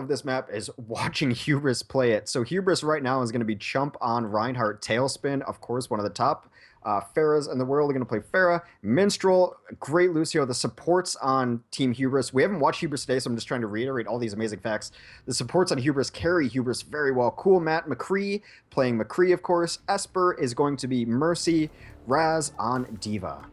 of this map is watching Hubris play it. So Hubris right now is going to be Chump on Reinhardt, Tailspin, of course, one of the top Pharahs in the world are going to play Pharah, Minstrel, great Lucio. The supports on Team Hubris, we haven't watched Hubris today, so I'm just trying to reiterate all these amazing facts. The supports on Hubris carry Hubris very well. Cool Matt McCree playing McCree, of course. Esper is going to be Mercy, Raz on D.Va.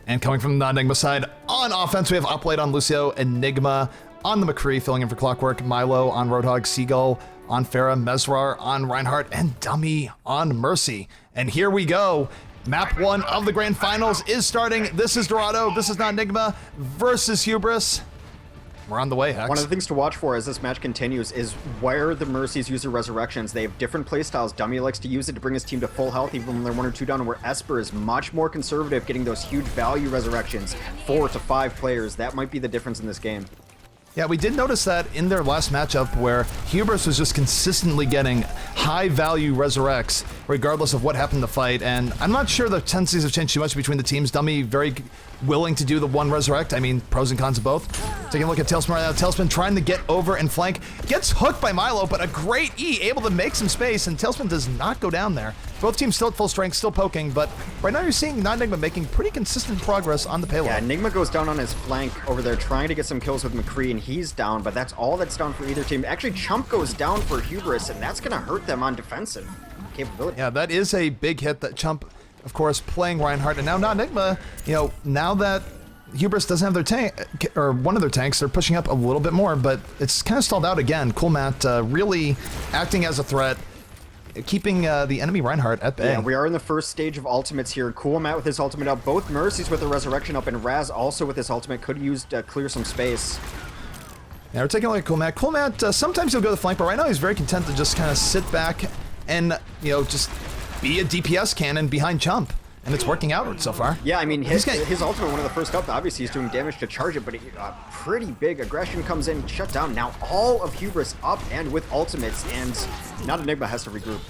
And coming from the NotEnigma side, on offense, we have Uplate on Lucio, Enigma on the McCree, filling in for Clockwork, Milo on Roadhog, Seagull on Pharah, Mesrar on Reinhardt, and Dummy on Mercy. And here we go. Map 1 of the Grand Finals is starting. This is Dorado, this is NotEnigma versus Hubris. We're on the way, Hex. One of the things to watch for as this match continues is where the Mercies use their resurrections. They have different playstyles. Dummy likes to use it to bring his team to full health even when they're 1 or 2 down, where Esper is much more conservative, getting those huge value resurrections. 4 to 5 players. That might be the difference in this game. Yeah, we did notice that in their last matchup where Hubris was just consistently getting high value resurrects regardless of what happened in the fight, and I'm not sure the tendencies have changed too much between the teams. Dummy very willing to do the one resurrect. I mean, pros and cons of both. Taking a look at Tailspin right now. Tailspin trying to get over and flank. Gets hooked by Milo, but a great E, able to make some space, and Tailspin does not go down there. Both teams still at full strength, still poking, but right now you're seeing NotEnigma making pretty consistent progress on the payload. Yeah, Enigma goes down on his flank over there trying to get some kills with McCree, and he's down, but that's all that's down for either team. Actually, Chump goes down for Hubris, and that's going to hurt them on defensive capability. Yeah, that is a big hit that Chump, of course, playing Reinhardt, and now NotEnigma, you know, now that Hubris doesn't have their tank, or one of their tanks, they're pushing up a little bit more, but it's kind of stalled out again. Cool Matt really acting as a threat, keeping the enemy Reinhardt at bay. Yeah, we are in the first stage of ultimates here. Cool Matt with his ultimate up, both Mercies with the resurrection up, and Raz also with his ultimate could use to clear some space. Yeah, we're taking a look at Cool Matt. Cool Matt, sometimes he'll go the flank, but right now he's very content to just kind of sit back and, you know, just be a DPS cannon behind Chump. And it's working out so far. Yeah, I mean, his ultimate, one of the first up, obviously he's doing damage to charge it, but pretty big aggression comes in, shut down. Now all of Hubris up and with ultimates, and NotEnigma has to regroup.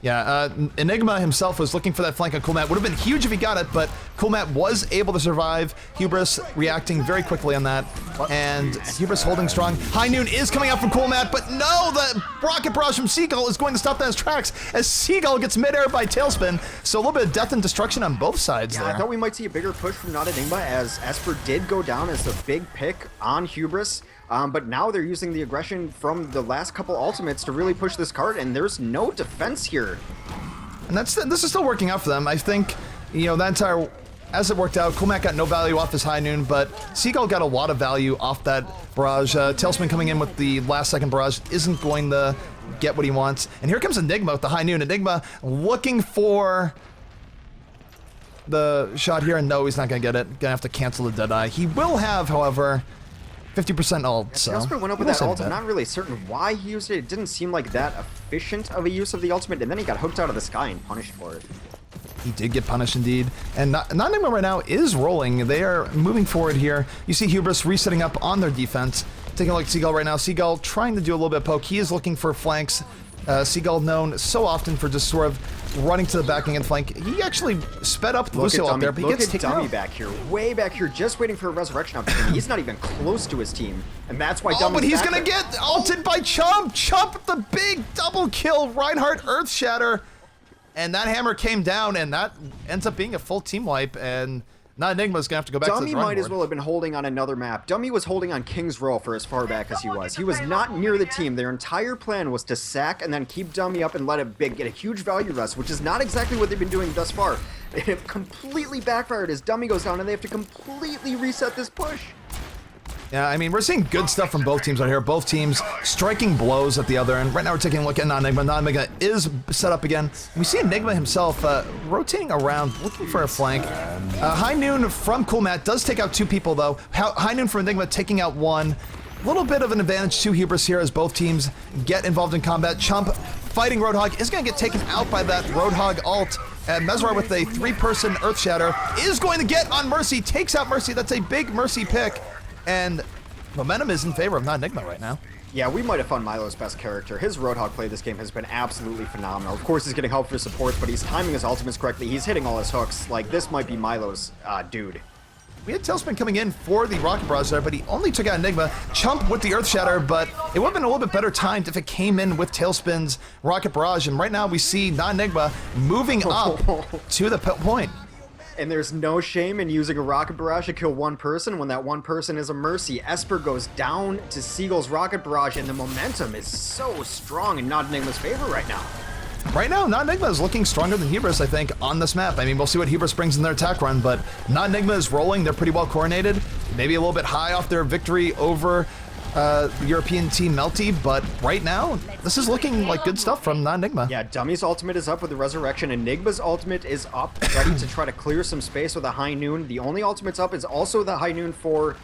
Yeah, Enigma himself was looking for that flank on Cool Matt. Would have been huge if he got it, but Cool Matt was able to survive. Hubris reacting very quickly on that, and Hubris holding strong. High Noon is coming out from Cool Matt, but no, the rocket barrage from Seagull is going to stop that in his tracks as Seagull gets midair by Tailspin. So a little bit of death and destruction on both sides there. I thought we might see a bigger push from NotEnigma as Esper did go down as the big pick on Hubris. But now they're using the aggression from the last couple ultimates to really push this card, and there's no defense here. And this is still working out for them. I think, you know, that entire, as it worked out, Cool Matt got no value off his High Noon, but Seagull got a lot of value off that barrage. Tailspin coming in with the last second barrage isn't going to get what he wants. And here comes Enigma with the High Noon. Enigma looking for the shot here, and no, he's not going to get it. Gonna have to cancel the Deadeye. He will have, however, 50% ult, so Tailspin went up with that ult. I'm not really certain why he used it. It didn't seem like that efficient of a use of the ultimate, and then he got hooked out of the sky and punished for it. He did get punished indeed. And NotEnigma right now is rolling. They are moving forward here. You see Hubris resetting up on their defense. Taking a look at Seagull right now. Seagull trying to do a little bit of poke. He is looking for flanks. Seagull known so often for just sort of running to the backing and flank. He actually sped up Lucio out there, but he gets taken out. Dummy back here, way back here, just waiting for a resurrection opportunity. He's not even close to his team, and that's why Dummy's but he's back gonna there. get ulted by Chump! Chump, the big double kill, Reinhardt Earth Shatter, and that hammer came down, and that ends up being a full team wipe, and NotEnigma's gonna have to go back to the drawing board. Dummy might as well have been holding on another map. Dummy was holding on King's Row for as far back as he was. He was not near the team. Their entire plan was to sack and then keep Dummy up and let it get a huge value rest, which is not exactly what they've been doing thus far. They have completely backfired as Dummy goes down, and they have to completely reset this push. Yeah, I mean, we're seeing good stuff from both teams out here. Both teams striking blows at the other end. Right now we're taking a look at NotEnigma. NotEnigma is set up again. We see Enigma himself rotating around, looking for a flank. High Noon from Cool Matt does take out 2 people, though. High Noon from Enigma taking out 1. A little bit of an advantage to Hubris here as both teams get involved in combat. Chump fighting Roadhog is going to get taken out by that Roadhog ult. And Mesrar with a 3-person Earth Shatter is going to get on Mercy, takes out Mercy. That's a big Mercy pick. And momentum is in favor of NotEnigma right now. Yeah, we might have found Milo's best character. His Roadhog play this game has been absolutely phenomenal. Of course, he's getting help for supports, but he's timing his ultimates correctly. He's hitting all his hooks. Like, this might be Milo's dude. we had Tailspin coming in for the Rocket Barrage there, but he only took out Enigma. Chump with the Earth Shatter, but it would have been a little bit better timed if it came in with Tailspin's Rocket Barrage. And right now we see NotEnigma moving up to the point. And there's no shame in using a Rocket Barrage to kill one person when that one person is a Mercy. Esper goes down to Seagull's Rocket Barrage, and the momentum is so strong in NotEnigma's favor right now. Right now, NotEnigma is looking stronger than Hubris, I think, on this map. I mean, we'll see what Hubris brings in their attack run, but NotEnigma is rolling. They're pretty well coordinated. Maybe a little bit high off their victory over the European team Melty, but right now, this is looking like good stuff from NotEnigma. Yeah, Dummy's ultimate is up with the Resurrection. Enigma's ultimate is up, ready to try to clear some space with a High Noon. The only ultimates up is also the High Noon for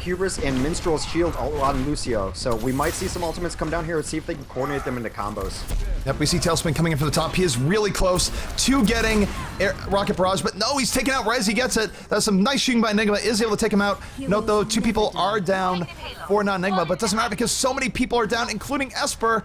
Hubris and Minstrel's Shield on Lucio. So we might see some ultimates come down here and see if they can coordinate them into combos. Yep, we see Tailspin coming in from the top. He is really close to getting Rocket Barrage, but no, he's taking out Rez. He gets it. That's some nice shooting by Enigma. Is able to take him out. Note, though, 2 people are down for NotEnigma, but it doesn't matter because so many people are down, including Esper,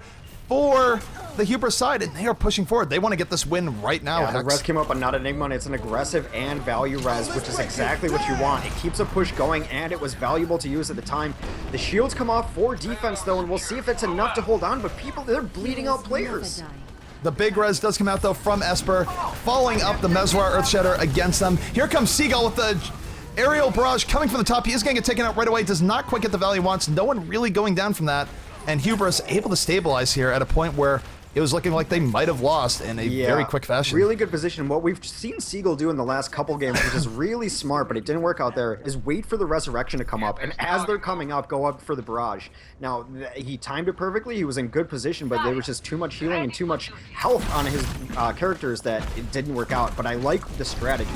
for the Hubris side, and they are pushing forward. They want to get this win right now. Yeah, the res came up on NotEnigma, and it's an aggressive and value res, which is exactly what you want. It keeps a push going, and it was valuable to use at the time. The shields come off for defense, though, and we'll see if it's enough to hold on, but people, they're bleeding out players. The big res does come out, though, from Esper, following up the Mesrar Earthshatter against them. Here comes Seagull with the aerial barrage coming from the top. He is going to get taken out right away. Does not quite get the value he wants. No one really going down from that. And Hubris able to stabilize here at a point where it was looking like they might have lost in a very quick fashion. Really good position. What we've seen Seagull do in the last couple games, which is really smart, but it didn't work out there, is wait for the Resurrection to come up. And as they're coming up, go up for the Barrage. Now, he timed it perfectly. He was in good position, but there was just too much healing and too much health on his characters that it didn't work out. But I like the strategy.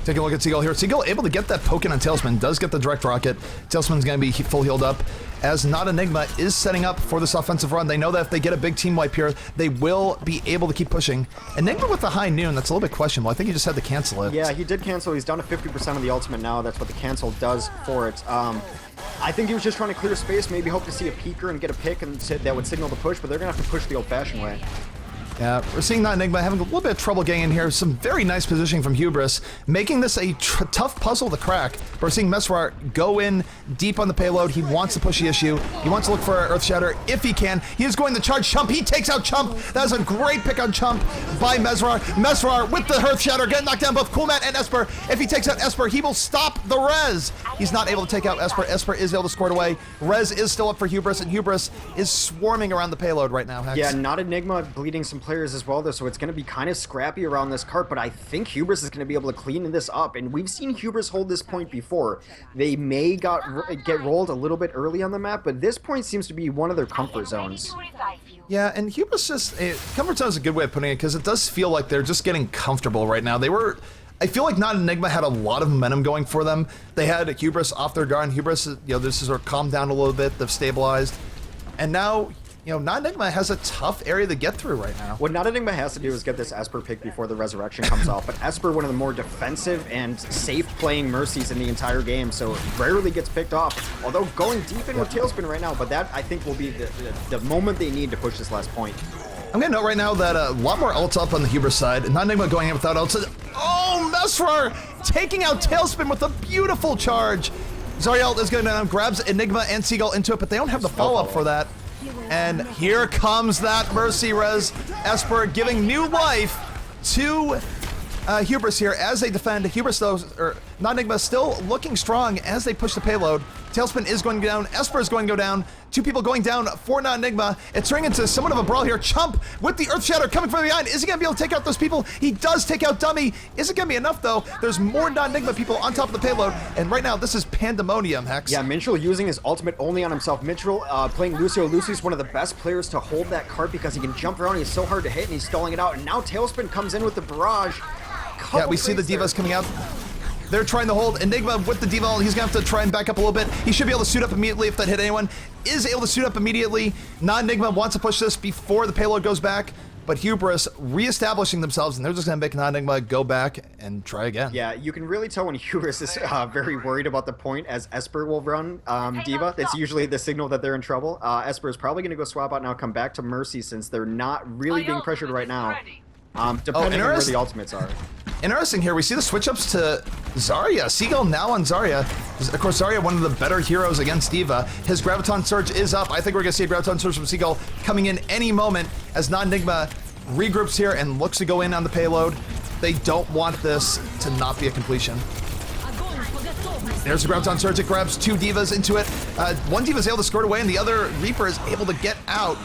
Take a look at Seagull here. Seagull able to get that poke in on Tailspin, does get the direct rocket. Tailspin's going to be full healed up as NotEnigma is setting up for this offensive run. They know that if they get a big team wipe here, they will be able to keep pushing. Enigma with the High Noon, that's a little bit questionable. I think he just had to cancel it. Yeah, he did cancel. He's down to 50% of the ultimate now. That's what the cancel does for it. I think he was just trying to clear space, maybe hope to see a peeker and get a pick and that would signal the push, but they're going to have to push the old-fashioned way. Yeah, we're seeing NotEnigma having a little bit of trouble getting in here. Some very nice positioning from Hubris, making this a tough puzzle to crack. We're seeing Mesrar go in deep on the payload. He wants to push the issue. He wants to look for Earth Shatter if he can. He is going to charge Chump. He takes out Chump. That is a great pick on Chump by Mesrar. Mesrar with the Earth Shatter, getting knocked down both Coolmat and Esper. If he takes out Esper, he will stop the res. He's not able to take out Esper. Esper is able to score it away. Res is still up for Hubris, and Hubris is swarming around the payload right now, Hex. Yeah, NotEnigma bleeding some players as well, though, so it's going to be kind of scrappy around this cart, but I think Hubris is going to be able to clean this up, and we've seen Hubris hold this point before. They may get rolled a little bit early on the map, but this point seems to be one of their comfort zones. Yeah, and Hubris just, comfort zone is a good way of putting it, because it does feel like they're just getting comfortable right now. I feel like NotEnigma had a lot of momentum going for them. They had Hubris off their guard, and Hubris, this is sort of calmed down a little bit, they've stabilized, and now NotEnigma has a tough area to get through right now. What NotEnigma has to do is get this Esper pick before the Resurrection comes off, but Esper, one of the more defensive and safe playing Mercies in the entire game, so rarely gets picked off, although going deep in with Tailspin right now, but that, I think, will be the moment they need to push this last point. I'm going to note right now that a lot more ults up on the Hubris side. NotEnigma going in without ults. Oh, Mesrar taking out Tailspin with a beautiful charge. Zariel is going down, grabs Enigma and Seagull into it, but they don't have the follow-up for that. And here comes that Mercy res. Esper giving new life to Hubris here as they defend. Hubris, though, or NotEnigma still looking strong as they push the payload. Tailspin is going to go down. Esper is going to go down. 2 people going down for NotEnigma. It's turning into somewhat of a brawl here. Chump with the Earth Shatter coming from behind. Is he going to be able to take out those people? He does take out Dummy. Is it going to be enough, though? There's more NotEnigma people on top of the payload. And right now, this is pandemonium, Hex. Yeah, Minstrel using his ultimate only on himself. Minstrel playing Lucio. Lucio's one of the best players to hold that cart because he can jump around. He's so hard to hit, and he's stalling it out. And now Tailspin comes in with the barrage. Yeah, we see the Divas coming out. They're trying to hold Enigma with the Diva. He's going to have to try and back up a little bit. He should be able to suit up immediately if that hit anyone. Is able to suit up immediately. NotEnigma wants to push this before the payload goes back, but Hubris reestablishing themselves, and they're just going to make NotEnigma go back and try again. Yeah, you can really tell when Hubris is very worried about the point as Esper will run Diva. That's usually the signal that they're in trouble. Esper is probably going to go swap out now, come back to Mercy since they're not really being pressured right now. Depending on where the ultimates are. Interesting here, we see the switch-ups to Zarya. Seagull now on Zarya. Of course, Zarya, one of the better heroes against D.Va. His Graviton Surge is up. I think we're going to see a Graviton Surge from Seagull coming in any moment as NotEnigma regroups here and looks to go in on the payload. They don't want this to not be a completion. There's the Graviton Surge. It grabs 2 D.Vas into it. One D.Va is able to squirt away, and the other Reaper is able to get out.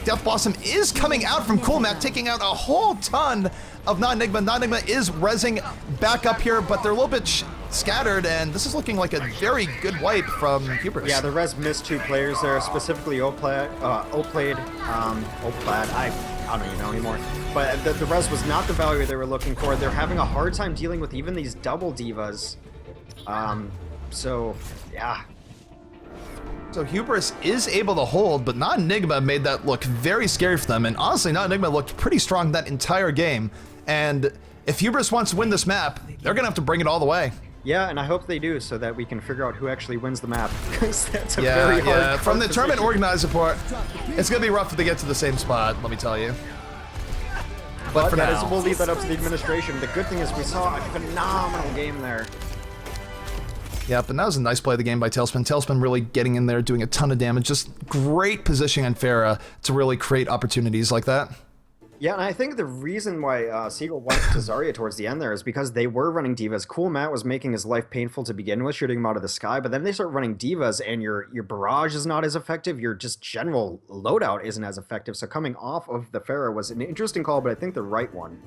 Death Blossom is coming out from Coolmat, taking out a whole ton of NotEnigma. NotEnigma is rezzing back up here, but they're a little bit scattered, and this is looking like a very good wipe from Hubris. Yeah, the res missed 2 players there, specifically Oplad, I don't even know anymore. But the res was not the value they were looking for. They're having a hard time dealing with even these double D.Vas. So, yeah. So Hubris is able to hold, but NotEnigma made that look very scary for them. And honestly, NotEnigma looked pretty strong that entire game. And if Hubris wants to win this map, they're gonna have to bring it all the way. Yeah, and I hope they do, so that we can figure out who actually wins the map. Because that's a very hard From the tournament organizer part, it's gonna be rough if they get to the same spot, let me tell you. But for now, we'll leave that up to the administration. The good thing is we saw a phenomenal game there. Yeah, but that was a nice play of the game by Tailspin. Tailspin really getting in there, doing a ton of damage. Just great positioning on Pharah to really create opportunities like that. Yeah, and I think the reason why Seagull went to Zarya towards the end there is because they were running D.Vas. Cool Matt was making his life painful to begin with, shooting him out of the sky, but then they start running D.Vas, and your barrage is not as effective, your just general loadout isn't as effective, so coming off of the Pharah was an interesting call, but I think the right one.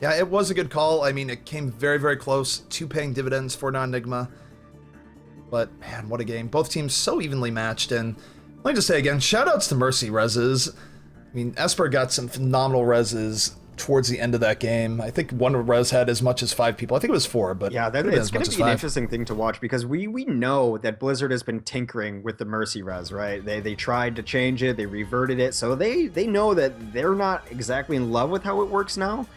Yeah, it was a good call. I mean, it came very, very close to paying dividends for NotEnigma. But, man, what a game. Both teams so evenly matched, and let me just say again, shoutouts to Mercy reses. I mean, Esper got some phenomenal reses towards the end of that game. I think one res had as much as 5 people. I think it was 4, but yeah, it's going to be an interesting thing to watch because we know that Blizzard has been tinkering with the Mercy res, right? They tried to change it, they reverted it, so they know that they're not exactly in love with how it works now.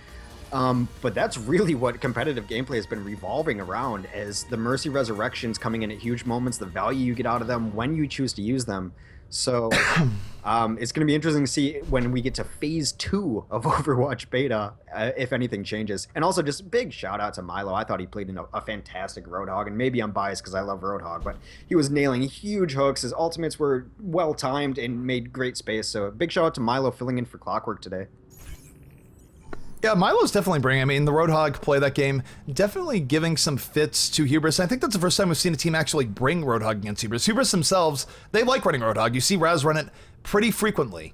But that's really what competitive gameplay has been revolving around, as the Mercy Resurrections coming in at huge moments, the value you get out of them when you choose to use them. So it's going to be interesting to see when we get to phase 2 of Overwatch beta, if anything changes. And also just big shout out to Milo. I thought he played in a fantastic Roadhog, and maybe I'm biased because I love Roadhog, but he was nailing huge hooks. His ultimates were well timed and made great space. So big shout out to Milo filling in for Clockwork today. Yeah, Milo's definitely bringing, I mean, the Roadhog play that game, definitely giving some fits to Hubris. I think that's the first time we've seen a team actually bring Roadhog against Hubris. Hubris themselves, they like running Roadhog. You see Raz run it pretty frequently,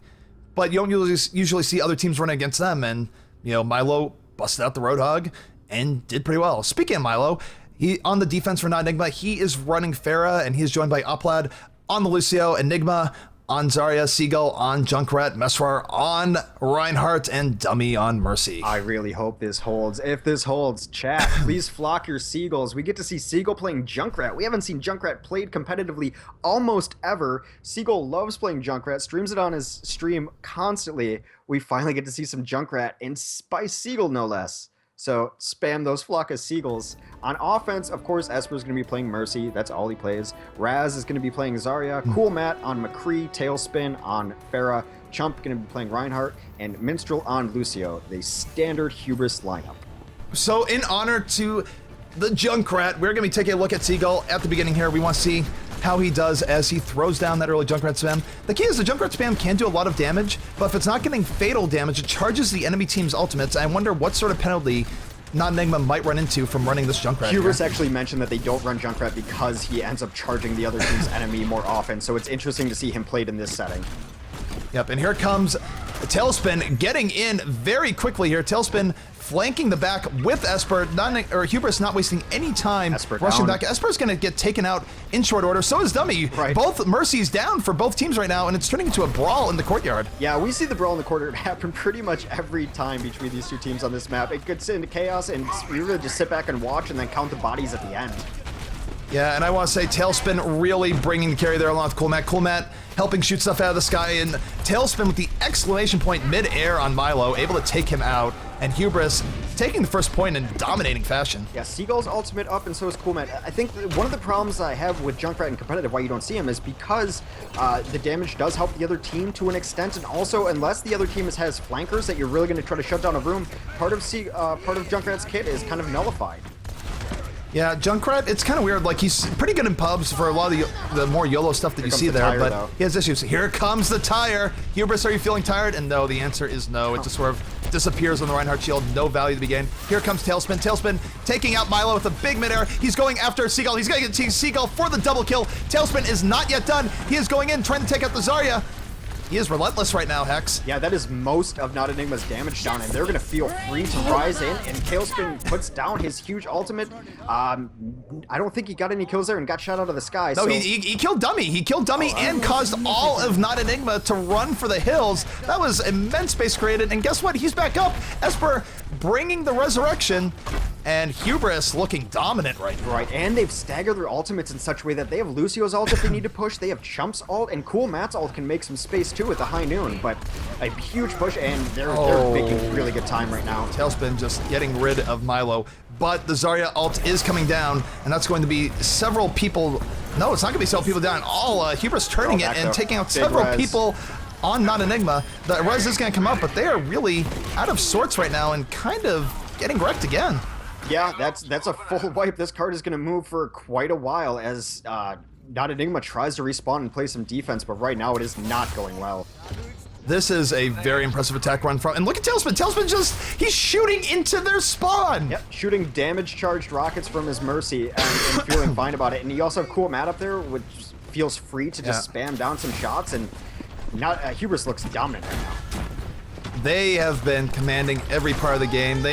but you don't usually see other teams running against them, and, you know, Milo busted out the Roadhog and did pretty well. Speaking of Milo, he on the defense for NotEnigma, he is running Pharah, and he is joined by Oplad on the Lucio, Enigma on Zarya, Seagull on Junkrat, Mesrar on Reinhardt, and Dummy on Mercy. I really hope this holds. If this holds, chat, please flock your Seagulls. We get to see Seagull playing Junkrat. We haven't seen Junkrat played competitively almost ever. Seagull loves playing Junkrat, streams it on his stream constantly. We finally get to see some Junkrat, and by Seagull no less. So spam those flock of Seagulls. On offense, of course, Esper's going to be playing Mercy. That's all he plays. Raz is going to be playing Zarya. Cool Matt on McCree. Tailspin on Pharah. Chump going to be playing Reinhardt. And Minstrel on Lucio. The standard Hubris lineup. So in honor to the Junkrat, we're going to be taking a look at Seagull at the beginning here. We want to see how he does as he throws down that early Junkrat spam. The key is the Junkrat spam can do a lot of damage, but if it's not getting fatal damage, it charges the enemy team's ultimates. I wonder what sort of penalty NotEnigma might run into from running this Junkrat. Hubris actually mentioned that they don't run Junkrat because he ends up charging the other team's enemy more often, so it's interesting to see him played in this setting. Yep, and here comes Tailspin getting in very quickly here. Tailspin flanking the back with Esper, Hubris not wasting any time rushing back. Esper's going to get taken out in short order. So is Dummy. Right. Both Mercies down for both teams right now, and it's turning into a brawl in the courtyard. Yeah, we see the brawl in the courtyard happen pretty much every time between these two teams on this map. It gets into chaos, and we really just sit back and watch and then count the bodies at the end. Yeah, and I want to say Tailspin really bringing the carry there along with Coolmat. Coolmat helping shoot stuff out of the sky, and Tailspin with the exclamation point mid-air on Milo, able to take him out. And Hubris taking the first point in dominating fashion. Yeah, Seagull's ultimate up, and so is Cool Matt. I think one of the problems I have with Junkrat in competitive, why you don't see him, is because the damage does help the other team to an extent, and also, unless the other team has flankers that you're really going to try to shut down a room, part of Junkrat's kit is kind of nullified. Yeah, Junkrat, it's kind of weird. Like, he's pretty good in pubs for a lot of the more YOLO stuff that you see there, but though. he has issues. Here comes the tire. Hubris, are you feeling tired? And no, the answer is no. It just sort of disappears on the Reinhardt shield. No value to be gained. Here comes Tailspin. Tailspin taking out Milo with a big midair. He's going after Seagull. He's going to get Seagull for the double kill. Tailspin is not yet done. He is going in, trying to take out the Zarya. He is relentless right now, Hex. Yeah, that is most of NotEnigma's damage down, and they're going to feel free to rise in, and Tailspin puts down his huge ultimate. I don't think he got any kills there and got shot out of the sky. No, so... he killed Dummy. He killed Dummy and caused all of NotEnigma to run for the hills. That was immense space created, and guess what? He's back up. Esper bringing the resurrection. And Hubris looking dominant right now. Right, and they've staggered their ultimates in such a way that they have Lucio's ult if they need to push, they have Chump's ult, and Cool Matt's ult can make some space too at the high noon, but a huge push, and they're making really good time right now. Tailspin just getting rid of Milo, but the Zarya ult is coming down, and that's going to be several people. No, it's not going to be several people down. All Hubris turning it and taking out several people on NotEnigma. The res is going to come up, but they are really out of sorts right now and kind of getting wrecked again. Yeah, that's a full wipe. This card is going to move for quite a while as NotEnigma tries to respawn and play some defense, but right now it is not going well. This is a very impressive attack run from, and look at Tailspin. Tailspin he's shooting into their spawn. Yep, shooting damage-charged rockets from his Mercy and feeling fine about it. And you also have Cool Matt up there, which feels free to just spam down some shots, and Hubris looks dominant right now. They have been commanding every part of the game.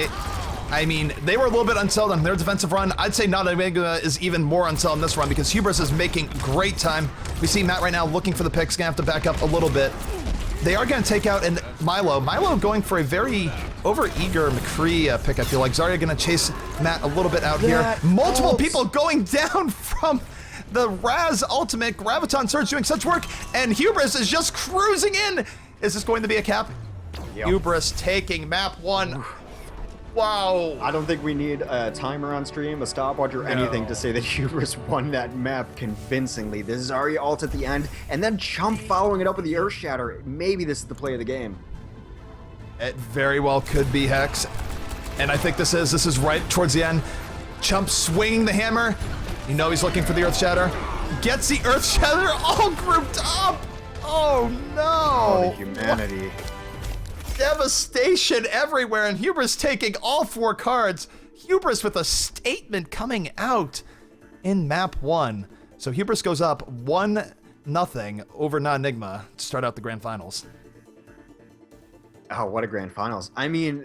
I mean, they were a little bit unsettled on their defensive run. I'd say NotEnigma is even more unsettled in this run because Hubris is making great time. We see Matt right now looking for the picks, gonna have to back up a little bit. They are gonna take out Milo. Milo going for a very over-eager McCree pick, I feel like. Zarya gonna chase Matt a little bit out here. Multiple people going down from the Raz ultimate. Graviton Surge doing such work, and Hubris is just cruising in. Is this going to be a cap? Yep. Hubris taking map 1. Wow. I don't think we need a timer on stream, a stopwatch, or anything to say that Hubris won that map convincingly. The Zarya ult at the end, and then Chump following it up with the Earth Shatter. Maybe this is the play of the game. It very well could be, Hex. And I think this is right towards the end. Chump swinging the hammer. You know he's looking for the Earth Shatter. Gets the Earth Shatter all grouped up. Oh no. Oh, the humanity. Devastation everywhere, and Hubris taking all 4 cards. Hubris with a statement coming out in map 1. So Hubris goes up 1-0 over NotEnigma to start out the grand finals. Oh, what a grand finals. I mean,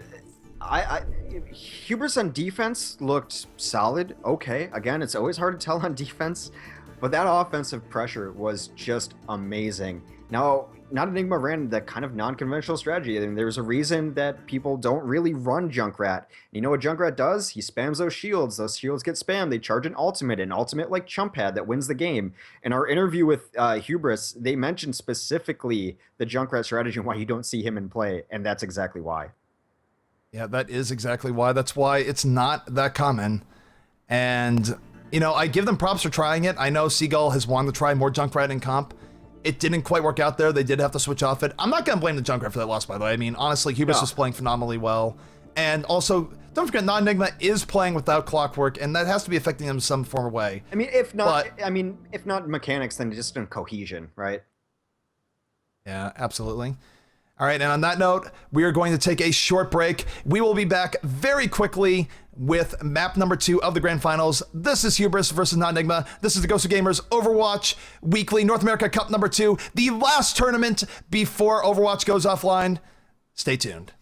Hubris on defense looked solid. Okay, again, it's always hard to tell on defense, but that offensive pressure was just amazing. Now, NotEnigma ran the kind of non-conventional strategy, and there's a reason that people don't really run Junkrat. You know what Junkrat does? He spams those shields get spammed, they charge an ultimate like Chump had that wins the game. In our interview with Hubris, they mentioned specifically the Junkrat strategy and why you don't see him in play, and that's exactly why. Yeah, that is exactly why. That's why it's not that common. And, you know, I give them props for trying it. I know Seagull has wanted to try more Junkrat in comp. It didn't quite work out there. They did have to switch off it. I'm not going to blame the Junkrat for that loss, by the way. I mean, honestly, Hubris was playing phenomenally well. And also, don't forget, NotEnigma is playing without Clockwork, and that has to be affecting them some form of way. I mean, if not mechanics, then just in cohesion, right? Yeah, absolutely. All right, and on that note, we are going to take a short break. We will be back very quickly with map number 2 of the grand finals. This is Hubris versus NotEnigma. This is the GosuGamers Overwatch Weekly North America Cup number 2, the last tournament before Overwatch goes offline. Stay tuned.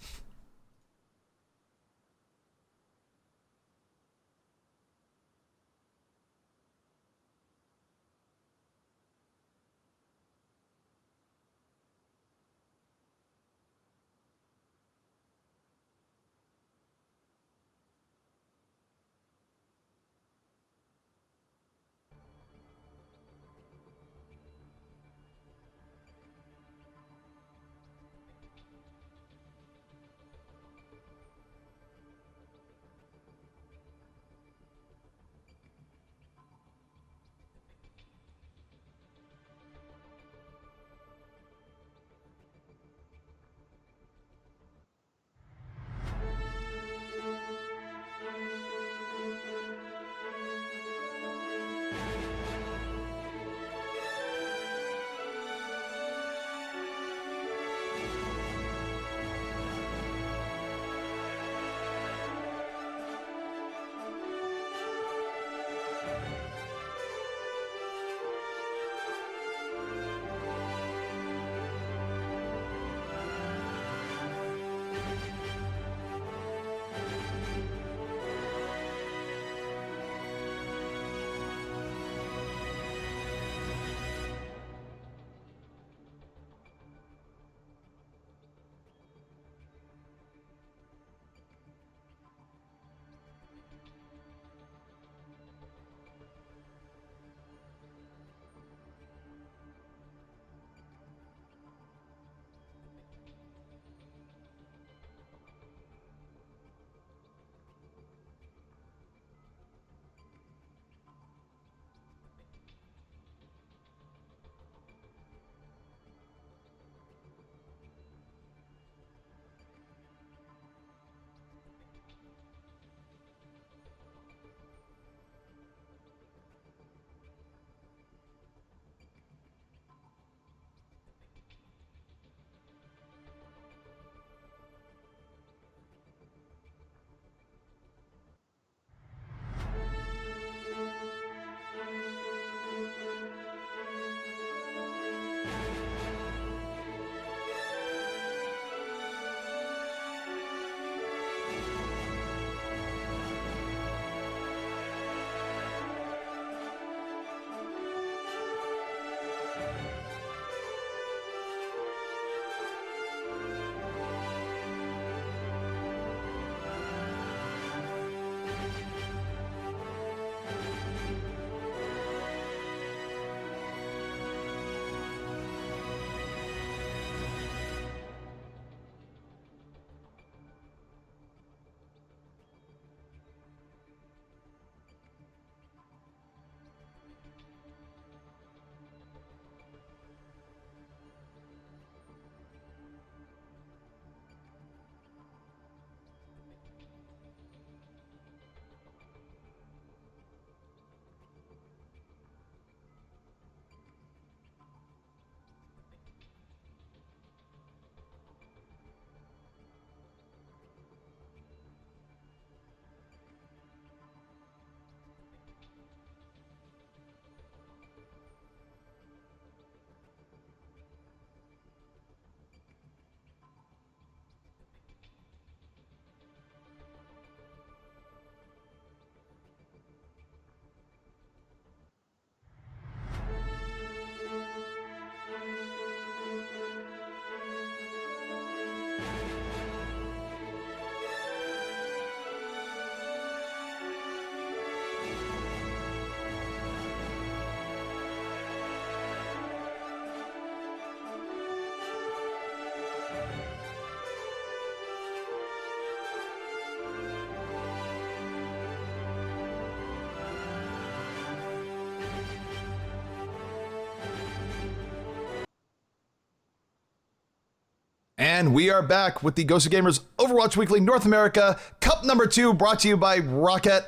And we are back with the GosuGamers Overwatch Weekly North America Cup number 2, brought to you by Rocket.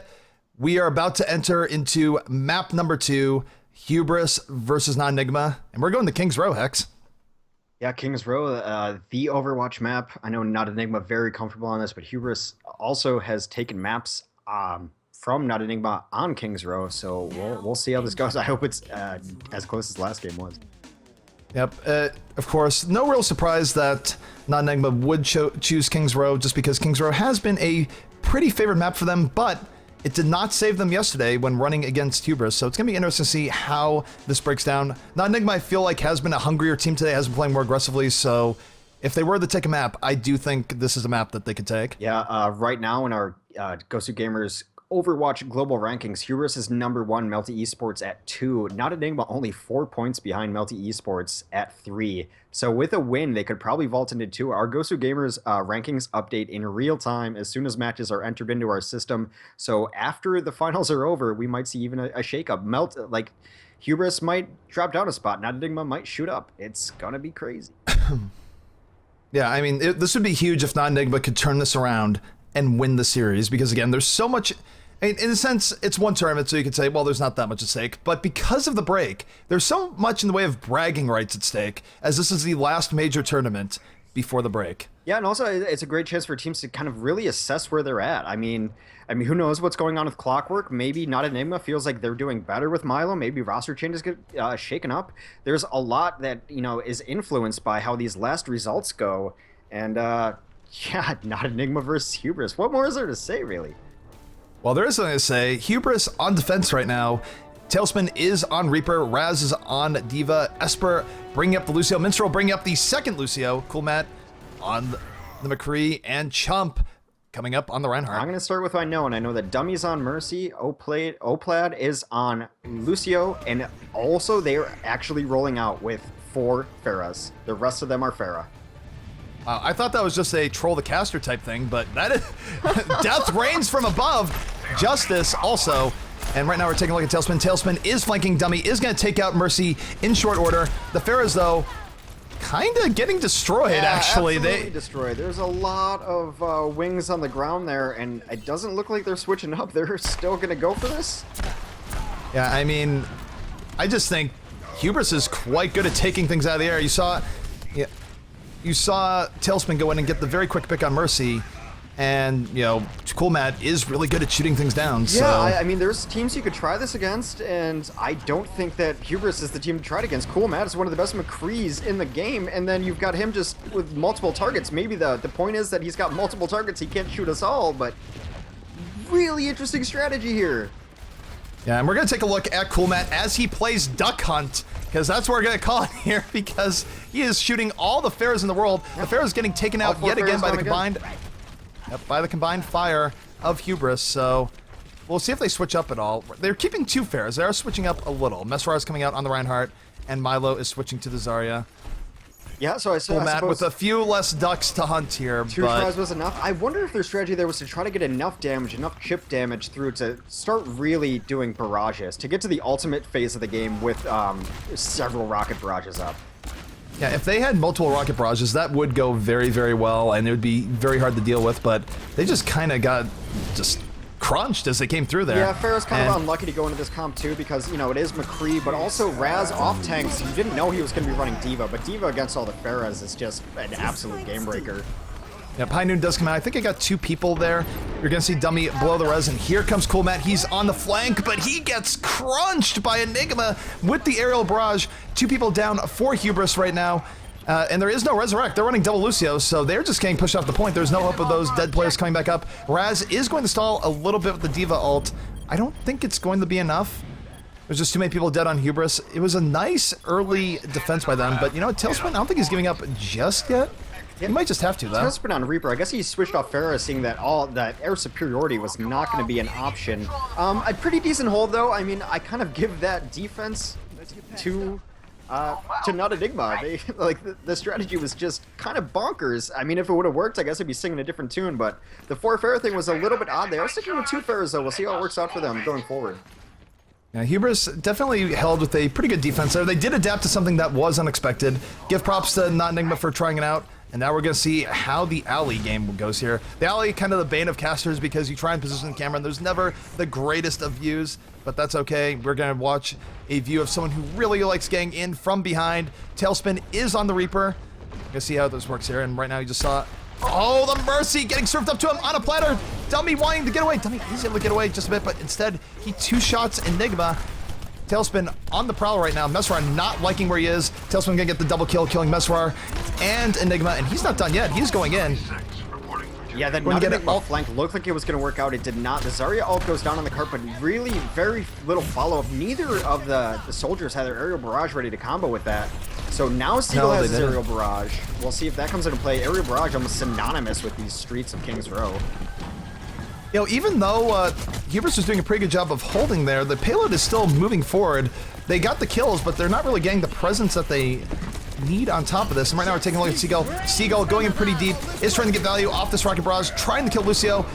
We are about to enter into map number 2, Hubris versus NotEnigma, and we're going to King's Row, Hex. Yeah, King's Row, the Overwatch map. I know NotEnigma very comfortable on this, but Hubris also has taken maps from NotEnigma on King's Row, so we'll see how this goes. I hope it's as close as last game was. Yep, of course, no real surprise that NotEnigma would choose King's Row, just because King's Row has been a pretty favorite map for them, but it did not save them yesterday when running against Hubris, so it's going to be interesting to see how this breaks down. NotEnigma, I feel like, has been a hungrier team today, has been playing more aggressively, so if they were to take a map, I do think this is a map that they could take. Yeah, right now in our GosuGamers Overwatch global rankings, Hubris is number 1, Melty Esports at 2. NotEnigma only 4 points behind Melty Esports at 3. So with a win, they could probably vault into 2. Our GosuGamers rankings update in real time as soon as matches are entered into our system. So after the finals are over, we might see even a shakeup. Like Hubris might drop down a spot. NotEnigma might shoot up. It's gonna be crazy. Yeah, I mean, this would be huge if NotEnigma could turn this around and win the series, because again, there's so much. In a sense, it's one tournament, so you could say, well, there's not that much at stake. But because of the break, there's so much in the way of bragging rights at stake, as this is the last major tournament before the break. Yeah, and also it's a great chance for teams to kind of really assess where they're at. I mean, who knows what's going on with Clockwork? Maybe NotEnigma feels like they're doing better with Milo. Maybe roster changes get shaken up. There's a lot that is influenced by how these last results go. And yeah, NotEnigma versus Hubris. What more is there to say, really? Well, there is something to say. Hubris on defense right now. Tailspin is on Reaper. Raz is on Diva. Esper bringing up the Lucio. Minstrel bringing up the second Lucio. Cool Matt on the McCree. And Chump coming up on the Reinhardt. I'm going to start with what I know, and I know that Dummy's on Mercy. Oplad is on Lucio. And also they're actually rolling out with 4 Pharahs. The rest of them are Pharah. I thought that was just a troll the caster type thing, but that is death reigns from above. Justice also. And right now we're taking a look at Tailspin. Tailspin is flanking Dummy, is going to take out Mercy in short order. The Pharahs, though, kind of getting destroyed, actually. Absolutely destroyed. There's a lot of wings on the ground there, and it doesn't look like they're switching up. They're still going to go for this? Yeah, I mean, I just think Hubris is quite good at taking things out of the air. You saw Tailspin go in and get the very quick pick on Mercy, and, Cool Matt is really good at shooting things down. Yeah, so. I mean, there's teams you could try this against, and I don't think that Hubris is the team to try it against. Cool Matt is one of the best McCrees in the game, and then you've got him just with multiple targets. Maybe the point is that he's got multiple targets, he can't shoot us all, but really interesting strategy here. Yeah, and we're going to take a look at Cool Matt as he plays Duck Hunt, because that's what we're going to call it here, because he is shooting all the Pharahs in the world. Yep. The Pharahs getting taken out yet again by the combined fire of Hubris, so we'll see if they switch up at all. They're keeping 2 Pharahs. They are switching up a little. Mesrar is coming out on the Reinhardt, and Milo is switching to the Zarya. Yeah, so I Cool Matt with a few less ducks to hunt here. 2 tries was enough. I wonder if their strategy there was to try to get enough damage, enough chip damage through to start really doing barrages, to get to the ultimate phase of the game with several rocket barrages up. Yeah, if they had multiple rocket barrages, that would go very, very well, and it would be very hard to deal with, but they just kind of got crunched as they came through there. Yeah, Pharah's kind of unlucky to go into this comp too, because, it is McCree, but also Raz off tanks. You didn't know he was going to be running Diva, but Diva against all the Pharahs is just an absolute game breaker. Yeah, High Noon does come out. I think I got 2 people there. You're going to see Dummy blow the res, and here comes Cool Matt. He's on the flank, but he gets crunched by Enigma with the aerial barrage. 2 people down for Hubris right now. And there is no resurrect. They're running double Lucio, so they're just getting pushed off the point. There's no hope of those dead players coming back up. Raz is going to stall a little bit with the Diva ult. I don't think it's going to be enough. There's just too many people dead on Hubris. It was a nice early defense by them, but Tailspin, I don't think he's giving up just yet. He might just have to, though. Tailspin on Reaper. I guess he switched off Pharah, seeing that that air superiority was not going to be an option. A pretty decent hold, though. I mean, I kind of give that defense to NotEnigma. The strategy was just kind of bonkers. I mean, if it would have worked, I guess I'd be singing a different tune, but the 4 Pharah thing was a little bit odd there. I was sticking with 2 Pharahs, though. We'll see how it works out for them going forward. Yeah, Hubris definitely held with a pretty good defense there. They did adapt to something that was unexpected. Give props to NotEnigma for trying it out. And now we're going to see how the alley game goes here. The alley, kind of the bane of casters because you try and position the camera and there's never the greatest of views, but that's okay. We're going to watch a view of someone who really likes getting in from behind. Tailspin is on the Reaper. We're going to see how this works here. And right now you just saw, oh, the Mercy getting served up to him on a platter. Dummy wanting to get away. Dummy is able to get away just a bit, but instead he two-shots Enigma. Tailspin on the prowl right now. Mesrar not liking where he is. Tailspin gonna get the double kill, killing Mesrar and Enigma, and he's not done yet. He's going in. Yeah, that NotEnigma flank looked like it was going to work out. It did not. The Zarya ult goes down on the cart, but really very little follow-up. Neither of the soldiers had their aerial barrage ready to combo with that. So now Seagull has his aerial barrage. We'll see if that comes into play. Aerial barrage almost synonymous with these streets of King's Row. You know, even though Hubris was doing a pretty good job of holding there, the payload is still moving forward. They got the kills, but they're not really getting the presence that they need on top of this. And right now we're taking a look at Seagull. Seagull going in pretty deep, is trying to get value off this rocket barrage, trying to kill Lucio,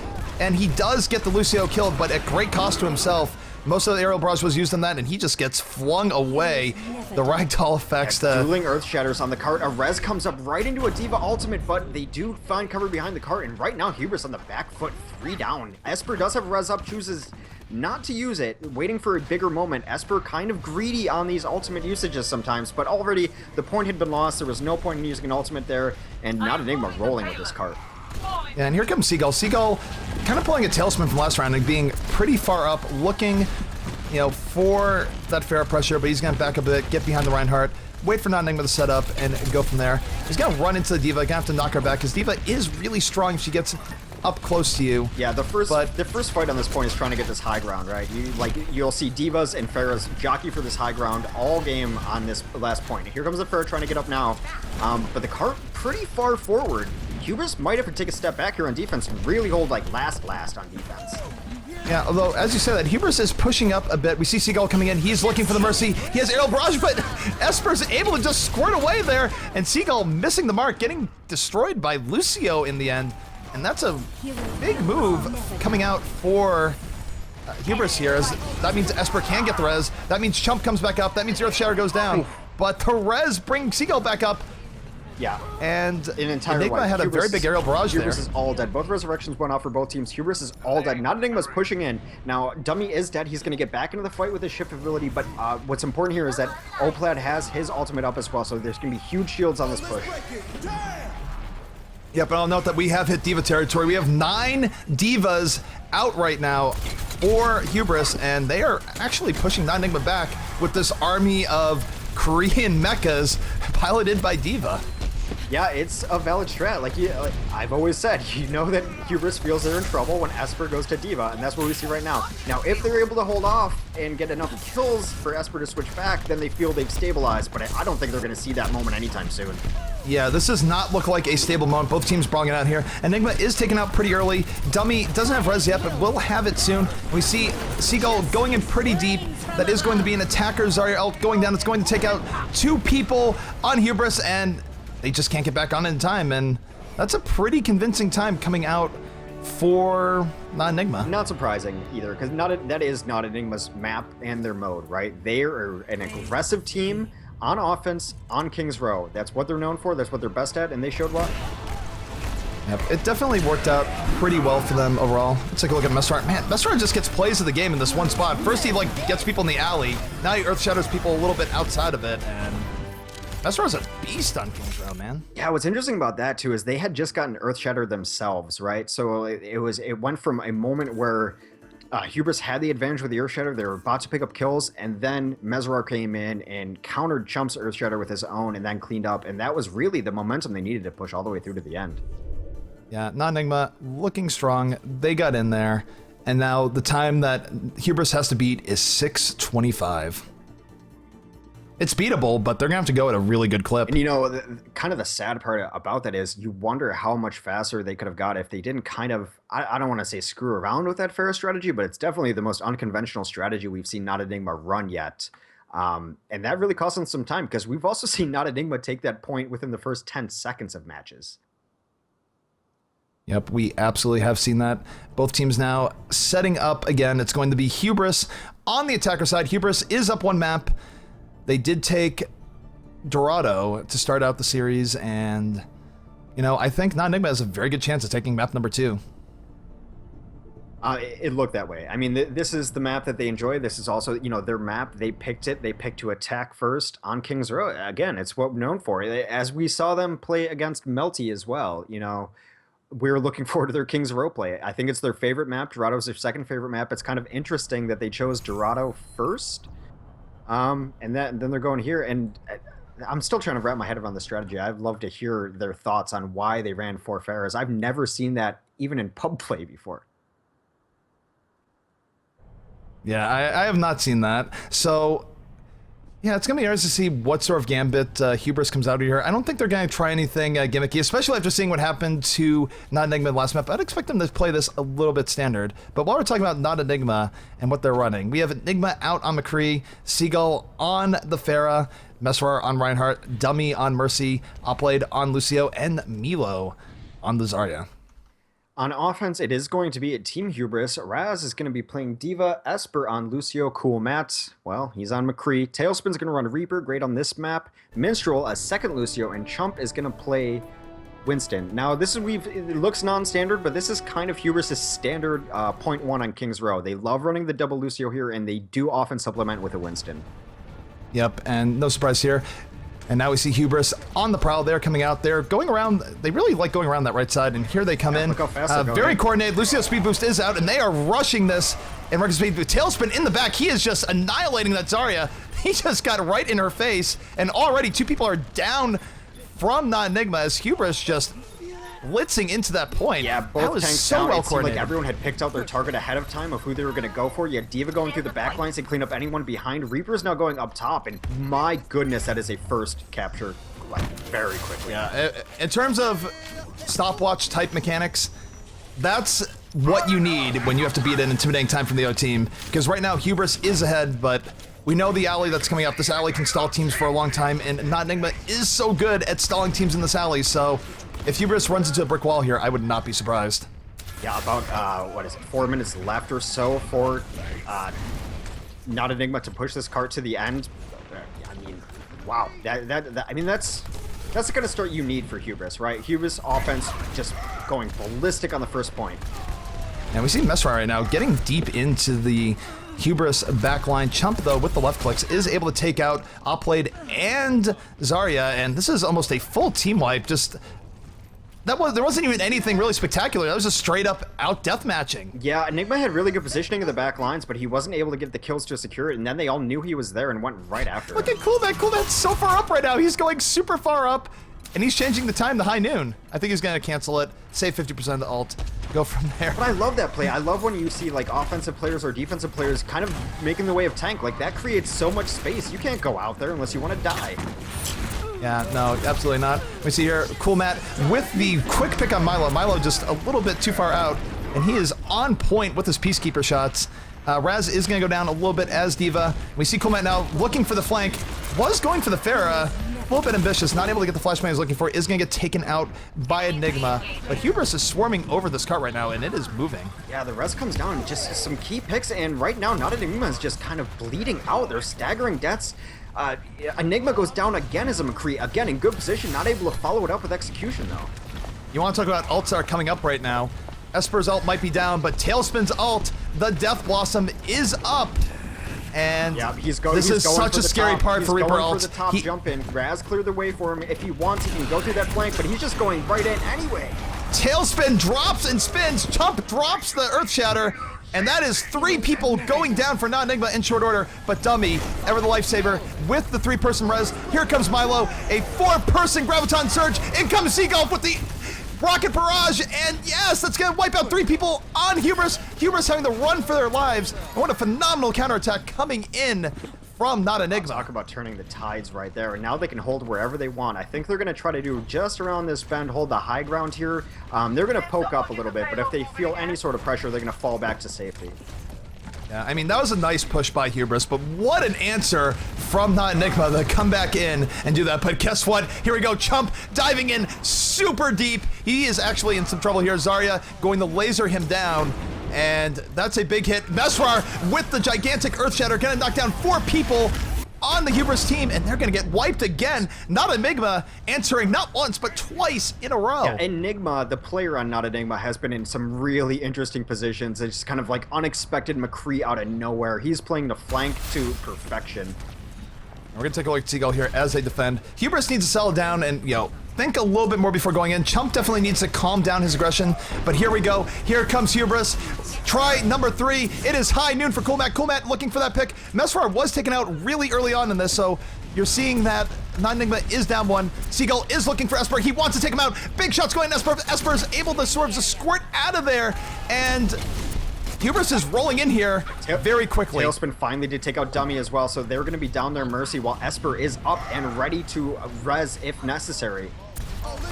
and he does get the Lucio killed, but at great cost to himself. Most of the aerial barrage was used on that, and he just gets flung away. The ragdoll effects. Dueling Earth Shatters on the cart. A res comes up right into a D.Va ultimate, but they do find cover behind the cart, and right now Hubris on the back foot, 3 down. Esper does have res up, chooses not to use it, waiting for a bigger moment. Esper kind of greedy on these ultimate usages sometimes, but already the point had been lost. There was no point in using an ultimate there, and NotEnigma rolling with this cart. Yeah, and here comes Seagull. Seagull kind of pulling a Tailspin from last round and being pretty far up, looking, you know, for that fair pressure, but he's going to back up a bit, get behind the Reinhardt, wait for NotEnigma to set up, and go from there. He's going to run into the D.Va, going to have to knock her back, because D.Va is really strong if she gets up close to you. Yeah, the first fight on this point is trying to get this high ground, right? You'll see Divas and Pharahs jockey for this high ground all game on this last point. Here comes the Pharah trying to get up now, but the cart pretty far forward. Hubris might have to take a step back here on defense and really hold like last on defense. Yeah, although, as you said that, Hubris is pushing up a bit. We see Seagull coming in. He's looking for the Mercy. He has aerial barrage, but Esper's able to just squirt away there, and Seagull missing the mark, getting destroyed by Lucio in the end. And that's a big move coming out for Hubris here, as that means Esper can get the res. That means Chump comes back up. That means the Earth Shatter goes down. But the res brings Seagull back up. Yeah. And an entire Enigma had a very big aerial barrage there. Hubris is all dead. Both resurrections went off for both teams. Hubris is all dead. NotEnigma's pushing in. Now, Dummy is dead. He's going to get back into the fight with his shift ability, but what's important here is that Oplad has his ultimate up as well, so there's going to be huge shields on this push. Yeah, but I'll note that we have hit D.Va territory. We have 9 Divas out right now for Hubris, and they are actually pushing NotEnigma back with this army of Korean mechas piloted by D.Va. Yeah, it's a valid strat. Like I've always said, you know that Hubris feels they're in trouble when Esper goes to D.Va, and that's what we see right now. Now, if they're able to hold off and get enough kills for Esper to switch back, then they feel they've stabilized, but I don't think they're going to see that moment anytime soon. Yeah, this does not look like a stable moment. Both teams brawling it out here. Enigma is taken out pretty early. Dummy doesn't have res yet, but will have it soon. We see Seagull going in pretty deep. That is going to be an attacker. Zarya ult going down. It's going to take out 2 people on Hubris, and they just can't get back on in time. And that's a pretty convincing time coming out for NotEnigma. Not surprising either, because that is NotEnigma's map and their mode, right? They are an aggressive team on offense on King's Row. That's what they're known for. That's what they're best at, and they showed what. Yep, it definitely worked out pretty well for them overall. Let's take a look at Mesrar. Man, Mesrar just gets plays of the game in this one spot. First he like gets people in the alley. Now he Earth Shatters people a little bit outside of it, and Mesrar's a beast on King's Row, man. Yeah, what's interesting about that too is they had just gotten Earth Shattered themselves, right? So it went from a moment where Hubris had the advantage with the Earth Shatter. They were about to pick up kills, and then Mesrar came in and countered Chump's Earth Shatter with his own and then cleaned up, and that was really the momentum they needed to push all the way through to the end. Yeah, NotEnigma looking strong. They got in there, and now the time that Hubris has to beat is 6:25. It's beatable, but they're going to have to go at a really good clip. And you know, kind of the sad part about that is you wonder how much faster they could have got if they didn't kind of, I don't want to say screw around with that Pharah strategy, but it's definitely the most unconventional strategy we've seen NotEnigma run yet. And that really cost them some time, because we've also seen NotEnigma take that point within the first 10 seconds of matches. Yep, we absolutely have seen that. Both teams now setting up again. It's going to be Hubris on the attacker side. Hubris is up 1 map. They did take Dorado to start out the series, and you know, I think NotEnigma has a very good chance of taking map number 2. It looked that way. I mean, this is the map that they enjoy. This is also, you know, their map. They picked it. They picked to attack first on King's Row. Again, it's what we're known for. As we saw them play against Melty as well, you know, we're looking forward to their King's Row play. I think it's their favorite map. Dorado's their second favorite map. It's kind of interesting that they chose Dorado first. And then they're going here. And I'm still trying to wrap my head around the strategy. I'd love to hear their thoughts on why they ran 4 Pharahs. I've never seen that even in pub play before. Yeah, I have not seen that. So, yeah, it's going to be interesting to see what sort of gambit Hubris comes out of here. I don't think they're going to try anything gimmicky, especially after seeing what happened to NotEnigma last map. I'd expect them to play this a little bit standard. But while we're talking about NotEnigma and what they're running, we have Enigma out on McCree, Seagull on the Pharah, Mesrar on Reinhardt, Dummy on Mercy, Oplade on Lucio, and Milo on the Zarya. On offense, it is going to be a Team Hubris. Raz is going to be playing Diva, Esper on Lucio, Cool Matt. Well, he's on McCree. Tailspin's going to run Reaper, great on this map. Minstrel, a second Lucio, and Chump is going to play Winston. Now, this is it looks non-standard, but this is kind of Hubris' standard point 1 on King's Row. They love running the double Lucio here, and they do often supplement with a Winston. Yep, and no surprise here. And now we see Hubris on the prowl. They're coming out. They're going around. They really like going around that right side. And here they come in. Look how fast they're going. Very coordinated. Lucio's speed boost is out, and they are rushing this in record speed. With Tailspin in the back, he is just annihilating that Zarya. He just got right in her face. And already 2 people are down from NotEnigma as Hubris just blitzing into that point. Yeah, both that was tanks so down. well It seemed coordinated. like everyone had picked out their target ahead of time of who they were going to go for. You had Diva going through the backlines to clean up anyone behind. Reaper's now going up top, and my goodness, that is a first capture, like, very quickly. Yeah, in terms of stopwatch type mechanics, that's what you need when you have to beat an intimidating time from the other team. Because right now, Hubris is ahead, but we know the alley that's coming up. This alley can stall teams for a long time, and NotEnigma is so good at stalling teams in this alley, so if Hubris runs into a brick wall here, I would not be surprised. Yeah, about, what is it, 4 minutes left or so for NotEnigma to push this cart to the end. I mean, wow. I mean, that's the kind of start you need for Hubris, right? Hubris offense just going ballistic on the first point. And we see Mesrar right now getting deep into the Hubris backline. Chump, though, with the left clicks, is able to take out Oplade and Zarya, and this is almost a full team wipe. Just there wasn't even anything really spectacular. That was just straight up out death matching. Yeah, Enigma had really good positioning in the back lines, but he wasn't able to get the kills to secure it, and then they all knew he was there and went right after him. Look at Coolbat. Coolbat's so far up right now. He's going super far up, and he's changing the time to high noon. I think he's going to cancel it, save 50% of the ult, go from there. But I love that play. I love when you see, like, offensive players or defensive players kind of making the way of tank. Like, that creates so much space. You can't go out there unless you want to die. Yeah, no, absolutely not. We see here, Cool Matt with the quick pick on Milo. Milo just a little bit too far out, and he is on point with his Peacekeeper shots. Raz is going to go down a little bit as Diva. We see Cool Matt now looking for the flank. Was going for the Pharah. A little bit ambitious, not able to get the flashbang he's looking for. Is going to get taken out by Enigma. But Hubris is swarming over this cart right now, and it is moving. Yeah, the rest comes down. Just some key picks, and right now, NotEnigma is just kind of bleeding out. They're staggering deaths. Enigma goes down again as a McCree. Again, in good position, not able to follow it up with execution, though. You want to talk about ults that are coming up right now. Esper's ult might be down, but Tailspin's ult, the Death Blossom, is up. And yeah, this is such a scary part for Reaper ult. He's going for the top jump in. Raz cleared the way for him. If he wants, he can go through that flank, but he's just going right in anyway. Tailspin drops and spins. Chump drops the Earth Shatter. And that is 3 people going down for NotEnigma in short order. But Dummy, ever the lifesaver, with the 3-person res. Here comes Milo, a 4-person Graviton Surge. In comes Seagull with the Rocket Barrage. And yes, that's going to wipe out 3 people on Hubris. Hubris having to run for their lives. And what a phenomenal counterattack coming in from NotEnigma. Talk about turning the tides right there, and now they can hold wherever they want. I think they're going to try to do just around this bend, hold the high ground here. They're going to poke up a little bit, but if they feel any sort of pressure, they're going to fall back to safety. Yeah, I mean, that was a nice push by Hubris, but what an answer from NotEnigma to come back in and do that. But guess what? Here we go. Chump diving in super deep. He is actually in some trouble here. Zarya going to laser him down. And that's a big hit. Mesrar with the gigantic Earth Shatter, gonna knock down 4 people. on the Hubris team, and they're going to get wiped again. NotEnigma answering not once, but twice in a row. Yeah, Enigma, the player on NotEnigma, has been in some really interesting positions. It's kind of like unexpected McCree out of nowhere. He's playing the flank to perfection. We're going to take a look at Seagull here as they defend. Hubris needs to settle down and, think a little bit more before going in. Chump definitely needs to calm down his aggression, but here we go. Here comes Hubris. Try number 3. It is high noon for Coolmat. Coolmat looking for that pick. Mesrar was taken out really early on in this, so you're seeing that NotEnigma is down 1. Seagull is looking for Esper. He wants to take him out. Big shots going at Esper. Esper is able to sort of squirt out of there, and Hubris is rolling in here very quickly. Tailspin finally did take out Dummy as well, so they're going to be down their mercy while Esper is up and ready to res if necessary.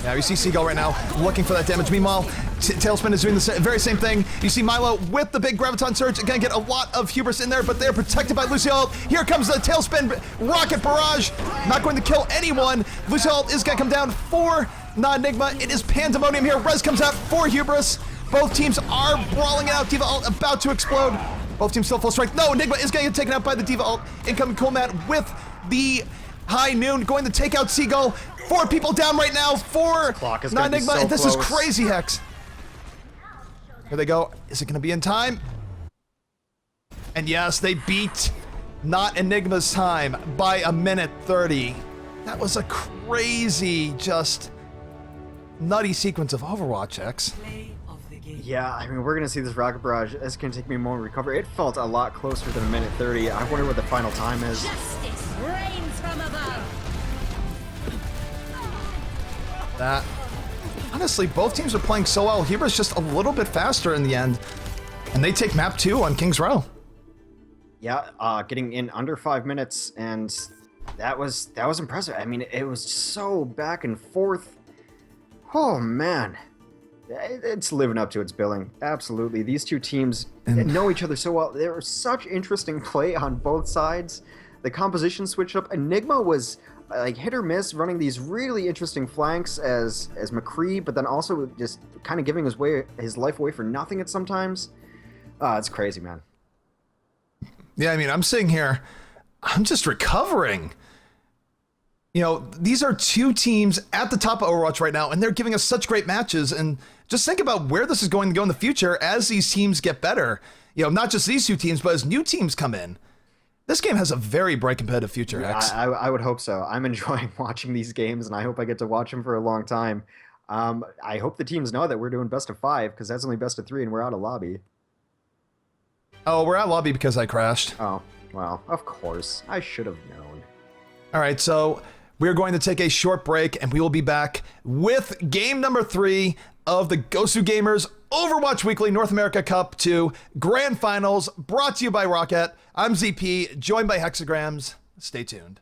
Now you see Seagull right now looking for that damage. Meanwhile, Tailspin is doing the very same thing. You see Milo with the big Graviton Surge. Again, get a lot of Hubris in there, but they're protected by Lucio. Here comes the Tailspin Rocket Barrage. Not going to kill anyone. Lucio is going to come down for NotEnigma. It is pandemonium here. Res comes out for Hubris. Both teams are brawling it out. Diva ult about to explode. Both teams still full strength. No, Enigma is going to get taken out by the Diva ult. Incoming Coolmat with the high noon going to take out Seagull. 4 people down right now for NotEnigma. So and this close. is crazy, Hex. Here they go. Is it going to be in time? And yes, they beat NotEnigma's time by 1:30. That was a crazy, just nutty sequence of Overwatch, Hex. Yeah, I mean, we're going to see this Rocket Barrage. It's going to take me a moment to recover. It felt a lot closer than 1:30. I wonder what the final time is. Justice reigns from above. That. Honestly, both teams are playing so well. Hubris just a little bit faster in the end. And they take map 2 on King's Row. Yeah, getting in under 5 minutes, and that was impressive. I mean, it was so back and forth. Oh, man. It's living up to its billing. Absolutely. These two teams know each other so well. There was such interesting play on both sides. The composition switched up. Enigma was like hit or miss, running these really interesting flanks as McCree, but then also just kind of giving his life away for nothing at sometimes. It's crazy, man. Yeah, I mean, I'm sitting here, I'm just recovering. These are 2 teams at the top of Overwatch right now, and they're giving us such great matches. And just think about where this is going to go in the future as these teams get better. Not just these 2 teams, but as new teams come in. This game has a very bright competitive future, Hex. I would hope so. I'm enjoying watching these games, and I hope I get to watch them for a long time. I hope the teams know that we're doing best of 5, because that's only best of 3, and we're out of lobby. Oh, we're out of lobby because I crashed. Oh, well, of course. I should have known. All right, so we're going to take a short break, and we will be back with game number 3 of the GosuGamers Overwatch Weekly North America Cup 2 Grand Finals, brought to you by Rocket. I'm ZP, joined by Hexagrams. Stay tuned.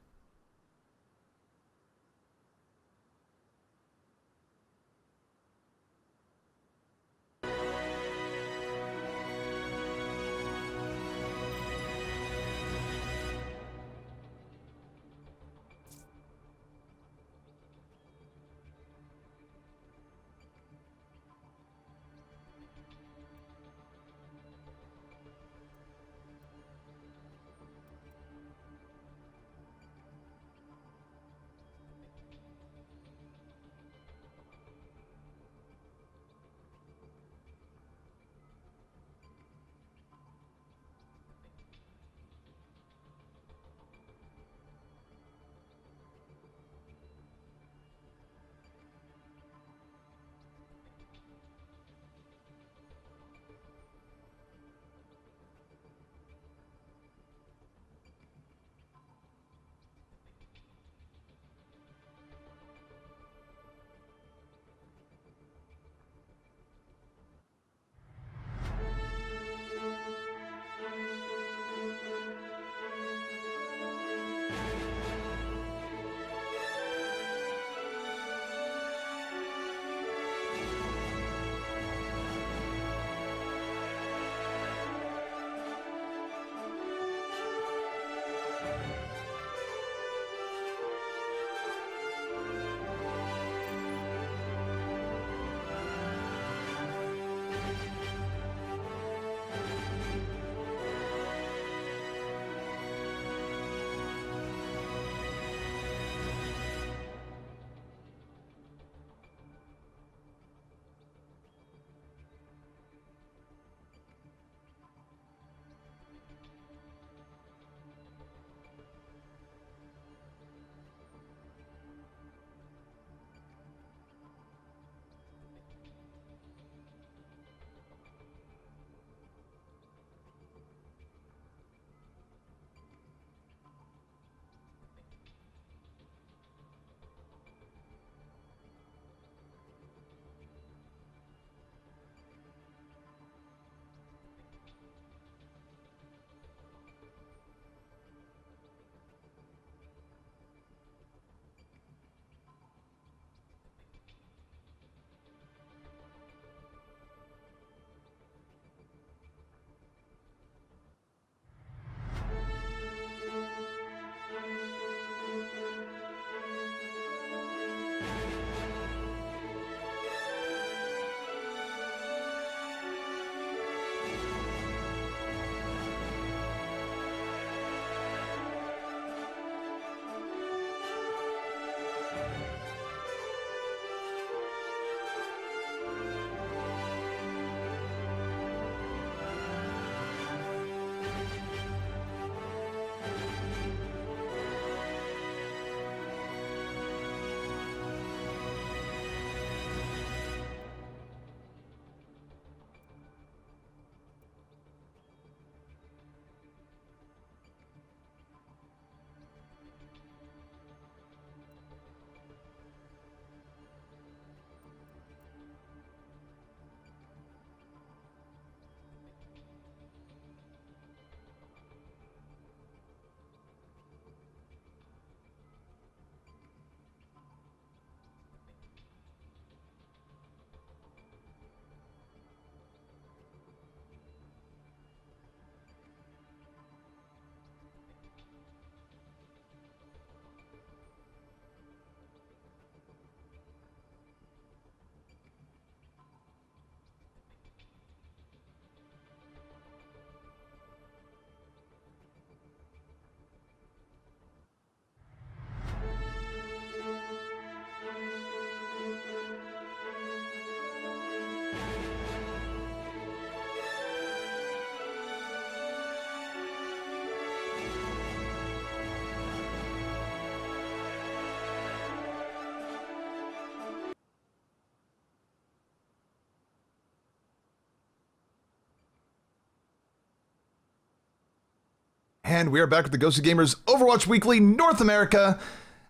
And we are back with the GosuGamers Overwatch Weekly North America.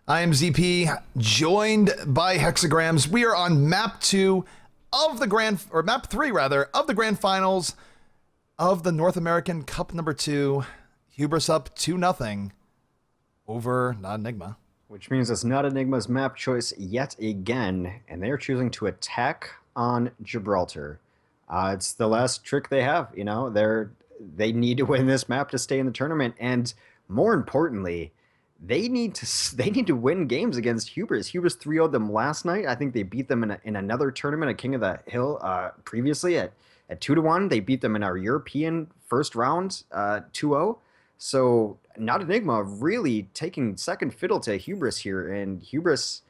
I am ZP, joined by Hexagrams. We are on map 2 of the map 3 rather, of the grand finals of the North American Cup number 2. Hubris up 2-0 over NotEnigma. Which means it's NotEnigma's map choice yet again, and they are choosing to attack on Gibraltar. It's the last trick they have, you know. They need to win this map to stay in the tournament, and more importantly, they need to win games against Hubris. Hubris 3-0'd them last night. I think they beat them in another tournament at King of the Hill previously at 2-1. They beat them in our European first round 2-0. So NotEnigma really taking second fiddle to Hubris here, and Hubris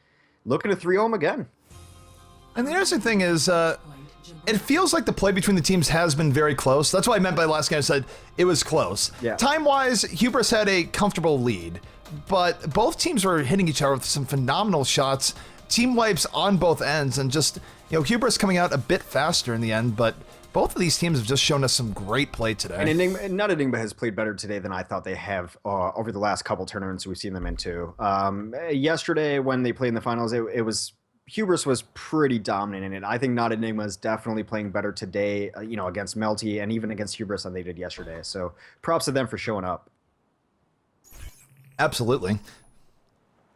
looking to 3-0 them again. And the interesting thing is, it feels like the play between the teams has been very close. That's what I meant by last game. I said it was close. Yeah. Time-wise, Hubris had a comfortable lead, but both teams were hitting each other with some phenomenal shots, team wipes on both ends, and just, you know, Hubris coming out a bit faster in the end, but both of these teams have just shown us some great play today. And NotEnigma has played better today than I thought they have over the last couple tournaments we've seen them into. Yesterday, when they played in the finals, Hubris was pretty dominant in it. I think NotEnigma is definitely playing better today, you know, against Melty and even against Hubris than they did yesterday. So props to them for showing up. Absolutely.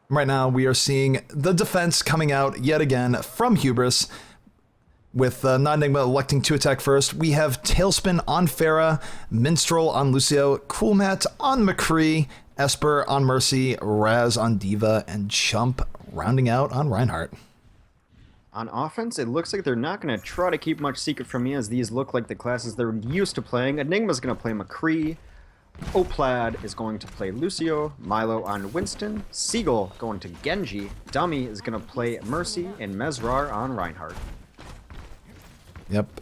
Right now, we are seeing the defense coming out yet again from Hubris, with NotEnigma electing to attack first. We have Tailspin on Pharah, Minstrel on Lucio, Coolmat on McCree, Esper on Mercy, Raz on Diva, and Chump rounding out on Reinhardt. On offense, it looks like they're not going to try to keep much secret from me, as these look like the classes they're used to playing. Enigma's going to play McCree, Oplad is going to play Lucio, Milo on Winston, Seagull going to Genji, Dummy is going to play Mercy, and Mesrar on Reinhardt. Yep.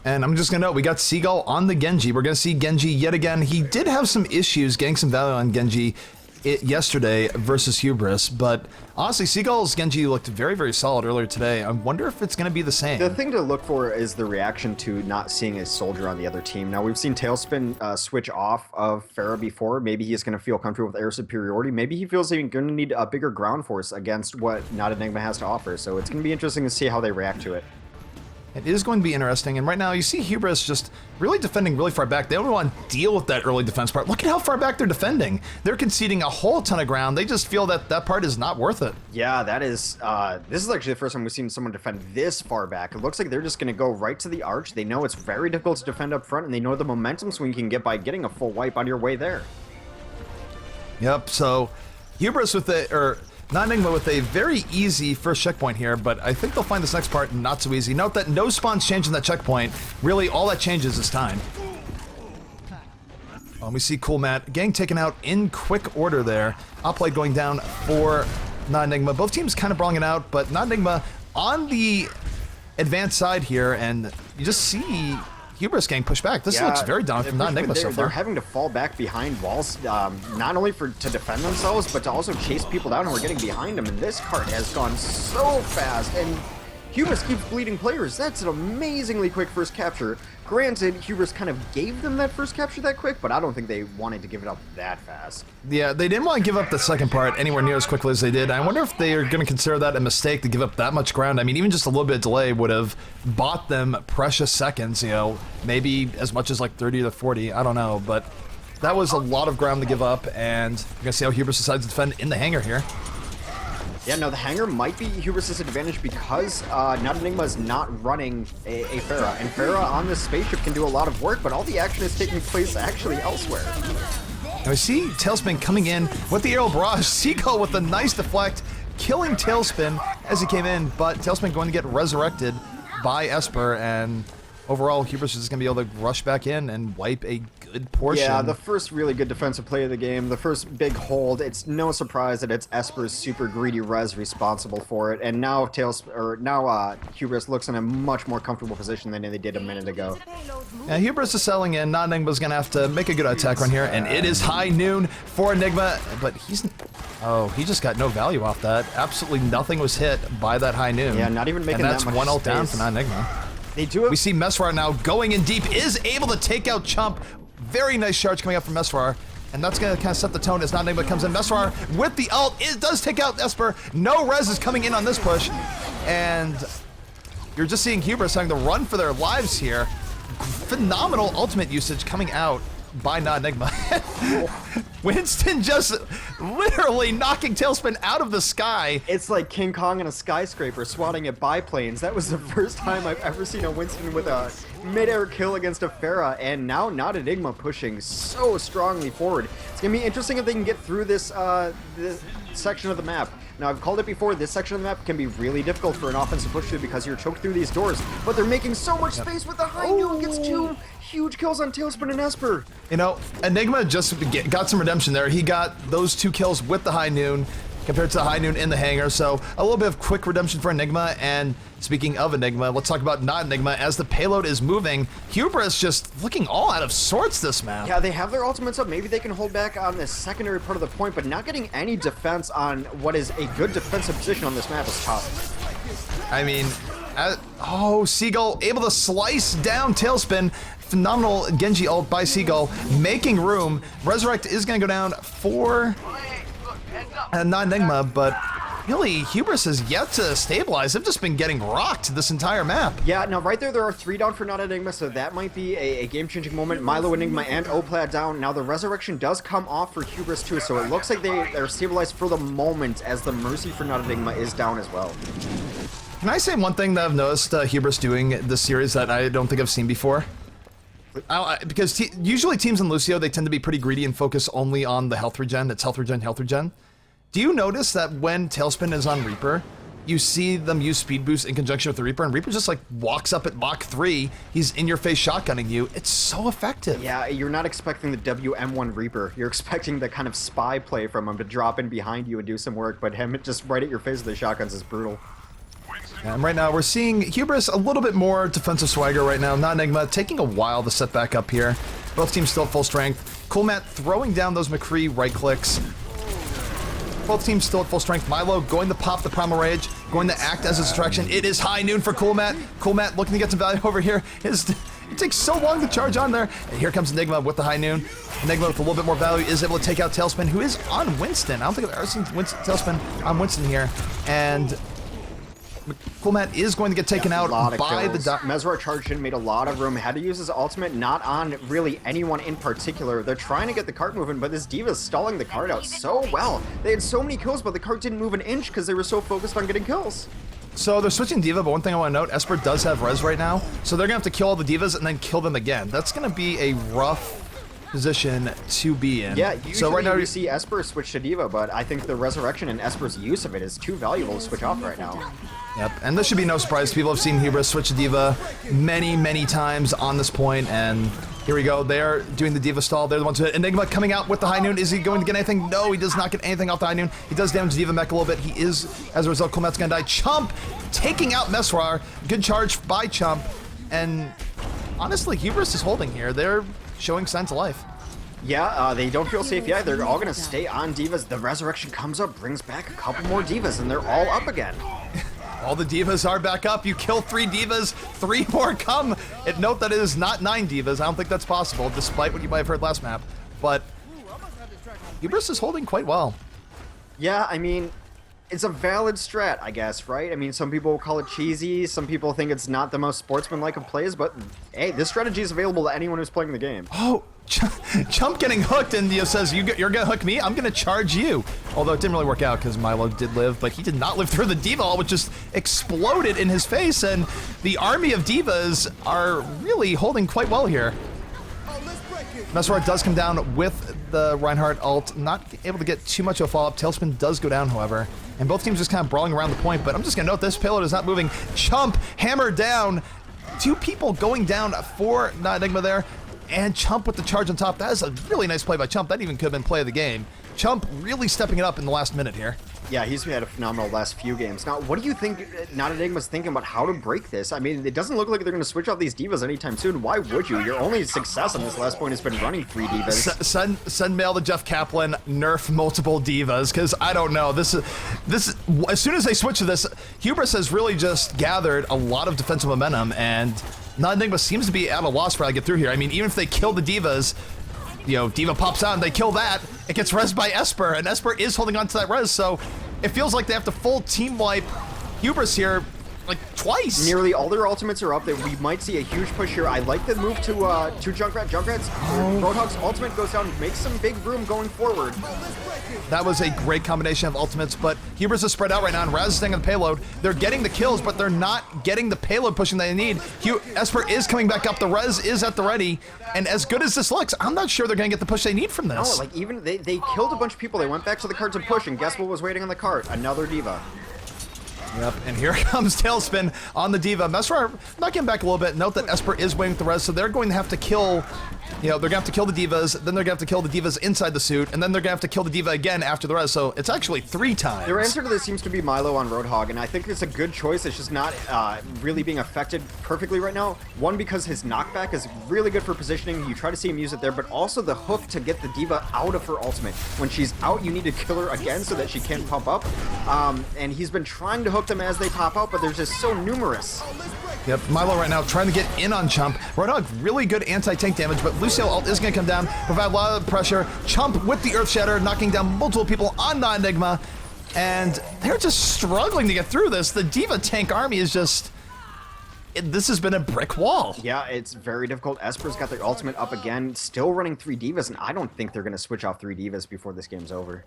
And I'm just going to note, we got Seagull on the Genji. We're going to see Genji yet again. He did have some issues getting some value on Genji yesterday versus Hubris, but honestly, Seagull's Genji looked very, very solid earlier today. I wonder if it's going to be the same. The thing to look for is the reaction to not seeing a soldier on the other team. Now, we've seen Tailspin switch off of Pharah before. Maybe he's going to feel comfortable with air superiority. Maybe he feels he's going to need a bigger ground force against what NotEnigma has to offer. So it's going to be interesting to see how they react to it. It is going to be interesting, and right now you see Hubris just really defending really far back. They don't want to deal with that early defense part. Look at how far back they're defending. They're conceding a whole ton of ground. They just feel that that part is not worth it. Yeah, that is, this is actually the first time we've seen someone defend this far back. It looks like they're just going to go right to the arch. They know it's very difficult to defend up front, and they know the momentum swing you can get by getting a full wipe on your way there. Yep, so Hubris with NotEnigma with a very easy first checkpoint here, but I think they'll find this next part not so easy. Note that no spawns change in that checkpoint. Really, all that changes is time. We see Coolmat getting taken out in quick order there. Oplade going down for NotEnigma. Both teams kind of brawling it out, but NotEnigma on the advanced side here, and you just see Hubris getting pushed back. This looks very dominant from NotEnigma so far. They're having to fall back behind walls, not only to defend themselves, but to also chase people down who are getting behind them. And this cart has gone so fast, and Hubris keeps bleeding players. That's an amazingly quick first capture. Granted, Hubris kind of gave them that first capture that quick, but I don't think they wanted to give it up that fast. Yeah, they didn't want to give up the second part anywhere near as quickly as they did. I wonder if they are going to consider that a mistake to give up that much ground. I mean, even just a little bit of delay would have bought them precious seconds, you know, maybe as much as like 30 to 40, I don't know, but that was a lot of ground to give up, and we're going to see how Hubris decides to defend in the hangar here. Yeah, no, the hangar might be Hubris' advantage because NotEnigma is not running a Pharah. And Pharah on this spaceship can do a lot of work, but all the action is taking place actually elsewhere. Now we see Tailspin coming in with the aerial barrage. Seagull with a nice deflect, killing Tailspin as he came in, but Tailspin going to get resurrected by Esper, and overall Hubris is just going to be able to rush back in and wipe a good portion. Yeah, the first really good defensive play of the game, the first big hold. It's no surprise that it's Esper's super greedy res responsible for it, and now Hubris looks in a much more comfortable position than they did a minute ago. Yeah, Hubris is selling in. NotEnigma's going to have to make a good attack run here, and it is high noon for Enigma, but he just got no value off that. Absolutely nothing was hit by that high noon. Yeah, not even making that much space. And that's one ult down for NotEnigma. They do it. We see Mesrar now going in deep, is able to take out Chump. Very nice charge coming up from Mesrar, And that's going to kind of set the tone as NotEnigma comes in. Mesrar with the ult, it does take out Esper. No res is coming in on this push. And you're just seeing Hubris having to run for their lives here. Phenomenal ultimate usage coming out by NotEnigma. Winston just literally knocking Tailspin out of the sky. It's like King Kong in a skyscraper swatting at biplanes. That was the first time I've ever seen a Winston with a mid-air kill against a Pharah, and now NotEnigma pushing so strongly forward. It's gonna be interesting if they can get through this section of the map. Now, I've called it before, this section of the map can be really difficult for an offensive push through because you're choked through these doors, but they're making so much space with the high noon, gets 2 huge kills on Tailspin and Esper. You know, Enigma just got some redemption there. He got those 2 kills with the high noon compared to the high noon in the hangar, so a little bit of quick redemption for Enigma. And speaking of Enigma, let's talk about NotEnigma as the payload is moving. Hubris just looking all out of sorts this map. Yeah, they have their ultimates up. Maybe they can hold back on the secondary part of the point, but not getting any defense on what is a good defensive position on this map is tough. I mean, Seagull able to slice down Tailspin. Phenomenal Genji ult by Seagull, making room. Resurrect is going to go down for NotEnigma, but really, Hubris has yet to stabilize. They've just been getting rocked this entire map. Yeah, now right there are 3 down for NotEnigma, so that might be a game-changing moment. Milo, Enigma, and Oplad down. Now the Resurrection does come off for Hubris too, so it looks like they're stabilized for the moment as the Mercy for NotEnigma is down as well. Can I say one thing that I've noticed Hubris doing this series that I don't think I've seen before? Because usually teams in Lucio, they tend to be pretty greedy and focus only on the health regen. It's health regen, health regen. Do you notice that when Tailspin is on Reaper, you see them use speed boost in conjunction with the Reaper, and Reaper just like walks up at Mach 3, he's in your face shotgunning you. It's so effective. Yeah, you're not expecting the WM1 Reaper. You're expecting the kind of spy play from him to drop in behind you and do some work, but him just right at your face with the shotguns is brutal. And right now we're seeing Hubris a little bit more defensive swagger right now. NotEnigma taking a while to set back up here. Both teams still at full strength. Coolmat throwing down those McCree right clicks. Both teams still at full strength. Milo going to pop the Primal Rage, going to act as a distraction. It is high noon for Coolmat. Coolmat looking to get some value over here. It takes so long to charge on there. And here comes Enigma with the high noon. Enigma with a little bit more value is able to take out Tailspin, who is on Winston. I don't think I've ever seen Tailspin on Winston here. And Coolmat is going to get taken out by the Mesrar charged in, made a lot of room, had to use his ultimate, not on really anyone in particular. They're trying to get the cart moving, but this D.Va's stalling the cart out so well. They had so many kills, but the cart didn't move an inch because they were so focused on getting kills. So they're switching D.Va, but one thing I want to note, Esper does have res right now, so they're going to have to kill all the D.Vas and then kill them again. That's going to be a rough position to be in. Yeah, usually so right now we see Esper switch to D.Va, but I think the Resurrection and Esper's use of it is too valuable to switch off right now. Yep, and this should be no surprise. People have seen Hubris switch to D.Va many, many times on this point, and here we go. They're doing the D.Va stall. They're the ones who Enigma coming out with the high noon. Is he going to get anything? No, he does not get anything off the high noon. He does damage D.Va mech a little bit. He is, as a result, Coolmat's gonna die. Chump taking out Mesrar. Good charge by Chump, and honestly, Hubris is holding here. They're showing signs of life. Yeah, they don't feel safe yet. They're all going to stay on D.Vas. The Resurrection comes up, brings back a couple more D.Vas, and they're all up again. All the D.Vas are back up. You kill 3 D.Vas, 3 more come. And note that it is not 9 D.Vas. I don't think that's possible, despite what you might have heard last map. But Hubris is holding quite well. Yeah, I mean, it's a valid strat, I guess, right? I mean, some people will call it cheesy. Some people think it's not the most sportsmanlike of plays, but hey, this strategy is available to anyone who's playing the game. Oh, Chump getting hooked, and says, you're gonna hook me? I'm gonna charge you. Although it didn't really work out because Milo did live, but he did not live through the D.Va ult, which just exploded in his face, and the army of D.Vas are really holding quite well here. Mesrar does come down with the Reinhardt ult, not able to get too much of a follow-up. Tailspin does go down, however, and both teams just kind of brawling around the point, but I'm just gonna note this payload is not moving. Chump hammered down. 2 people going down for NotEnigma there. And Chump with the charge on top. That is a really nice play by Chump. That even could have been play of the game. Chump really stepping it up in the last minute here. Yeah, he's had a phenomenal last few games. Now, what do you think NotEnigma's thinking about how to break this? I mean, it doesn't look like they're going to switch off these D.Vas anytime soon. Why would you? Your only success on this last point has been running 3 D.Vas. Send mail to Jeff Kaplan, nerf multiple D.Vas, because I don't know. This as soon as they switch to this, Hubris has really just gathered a lot of defensive momentum, and NotEnigma seems to be at a loss for how to get through here. I mean, even if they kill the D.Vas, Diva pops out and they kill that. It gets rezzed by Esper, and Esper is holding on to that res, so it feels like they have to full team wipe Hubris here, like twice. Nearly all their ultimates are up. That we might see a huge push here. I like the move to Junkrat. Junkrat's Roadhog's ultimate goes down, makes some big room going forward. That was a great combination of ultimates, but Hubris is spread out right now, and Raz is staying on the payload. They're getting the kills, but they're not getting the payload pushing they need. Esper is coming back up. The res is at the ready, and as good as this looks, I'm not sure they're going to get the push they need from this. No, like even they killed a bunch of people. They went back to the cart to push, and guess what was waiting on the cart? Another Diva. Yep, and here comes Tailspin on the Diva. Mesrar not getting back a little bit. Note that Esper is waiting with the res, so they're going to have to kill, they're going to have to kill the Divas, then they're going to have to kill the Divas inside the suit, and then they're going to have to kill the Diva again after the res, so it's actually 3 times. Their answer to this seems to be Milo on Roadhog, and I think it's a good choice. It's just not really being affected perfectly right now. One, because his knockback is really good for positioning. You try to see him use it there, but also the hook to get the Diva out of her ultimate. When she's out, you need to kill her again so that she can't pump up, and he's been trying to hook them as they pop out, but they're just so numerous. Yep, Milo right now trying to get in on Chump. Roadhog, really good anti-tank damage, but Lucio ult is going to come down, provide a lot of pressure. Chump with the Earth Shatter, knocking down multiple people on NotEnigma, and they're just struggling to get through this. The Diva tank army is just... this has been a brick wall. Yeah, it's very difficult. Esper's got their ultimate up again, still running 3 Divas, and I don't think they're going to switch off 3 Divas before this game's over.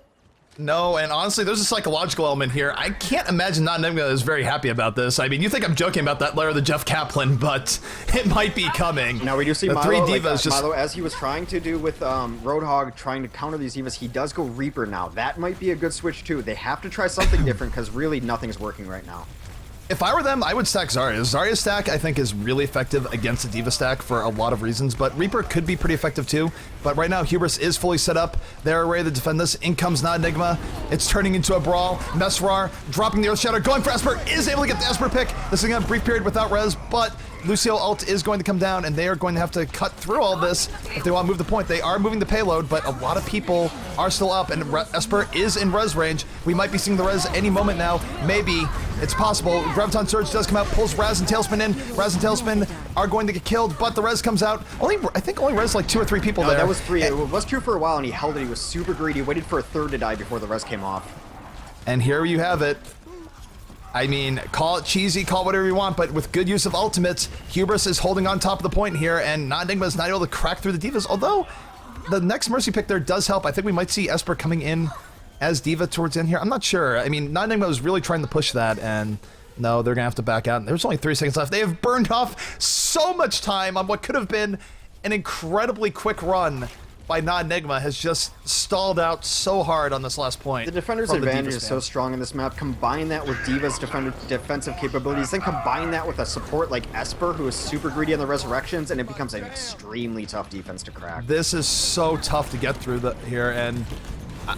No, and honestly, there's a psychological element here. I can't imagine NotEnigma is very happy about this. I mean, you think I'm joking about that layer of the Jeff Kaplan, but it might be coming. Now we do see the Milo, 3 Divas just... Milo, as he was trying to do with Roadhog, trying to counter these Divas, he does go Reaper now. That might be a good switch too. They have to try something different because really nothing's working right now. If I were them, I would stack Zarya. Zarya's stack, I think, is really effective against the Diva stack for a lot of reasons, but Reaper could be pretty effective too. But right now, Hubris is fully set up. They're ready to defend this. In comes NotEnigma. It's turning into a brawl. Mesrar dropping the Earth Shatter, going for Esper, is able to get the Esper pick. This is a brief period without res, but Lucio ult is going to come down, and they are going to have to cut through all this if they want to move the point. They are moving the payload, but a lot of people are still up, and Esper is in res range. We might be seeing the res any moment now. Maybe. It's possible. Graviton Surge does come out, pulls Raz and Tailspin in. Raz and Tailspin are going to get killed, but the res comes out. I think only res like 2 or 3 people there. That was 3. It was true for a while, and he held it. He was super greedy. Waited for a 3rd to die before the res came off. And here you have it. I mean, call it cheesy, call it whatever you want, but with good use of ultimates, Hubris is holding on top of the point here, and NotEnigma is not able to crack through the Divas, although the next Mercy pick there does help. I think we might see Esper coming in as Diva towards the end here. I'm not sure. I mean, NotEnigma was really trying to push that, and no, they're going to have to back out. There's only 3 seconds left. They have burned off so much time on what could have been an incredibly quick run by NotEnigma. Has just stalled out so hard on this last point. The defender's advantage is so strong in this map. Combine that with Diva's defensive capabilities, then combine that with a support like Esper, who is super greedy on the resurrections, and it becomes an extremely tough defense to crack. This is so tough to get through here, and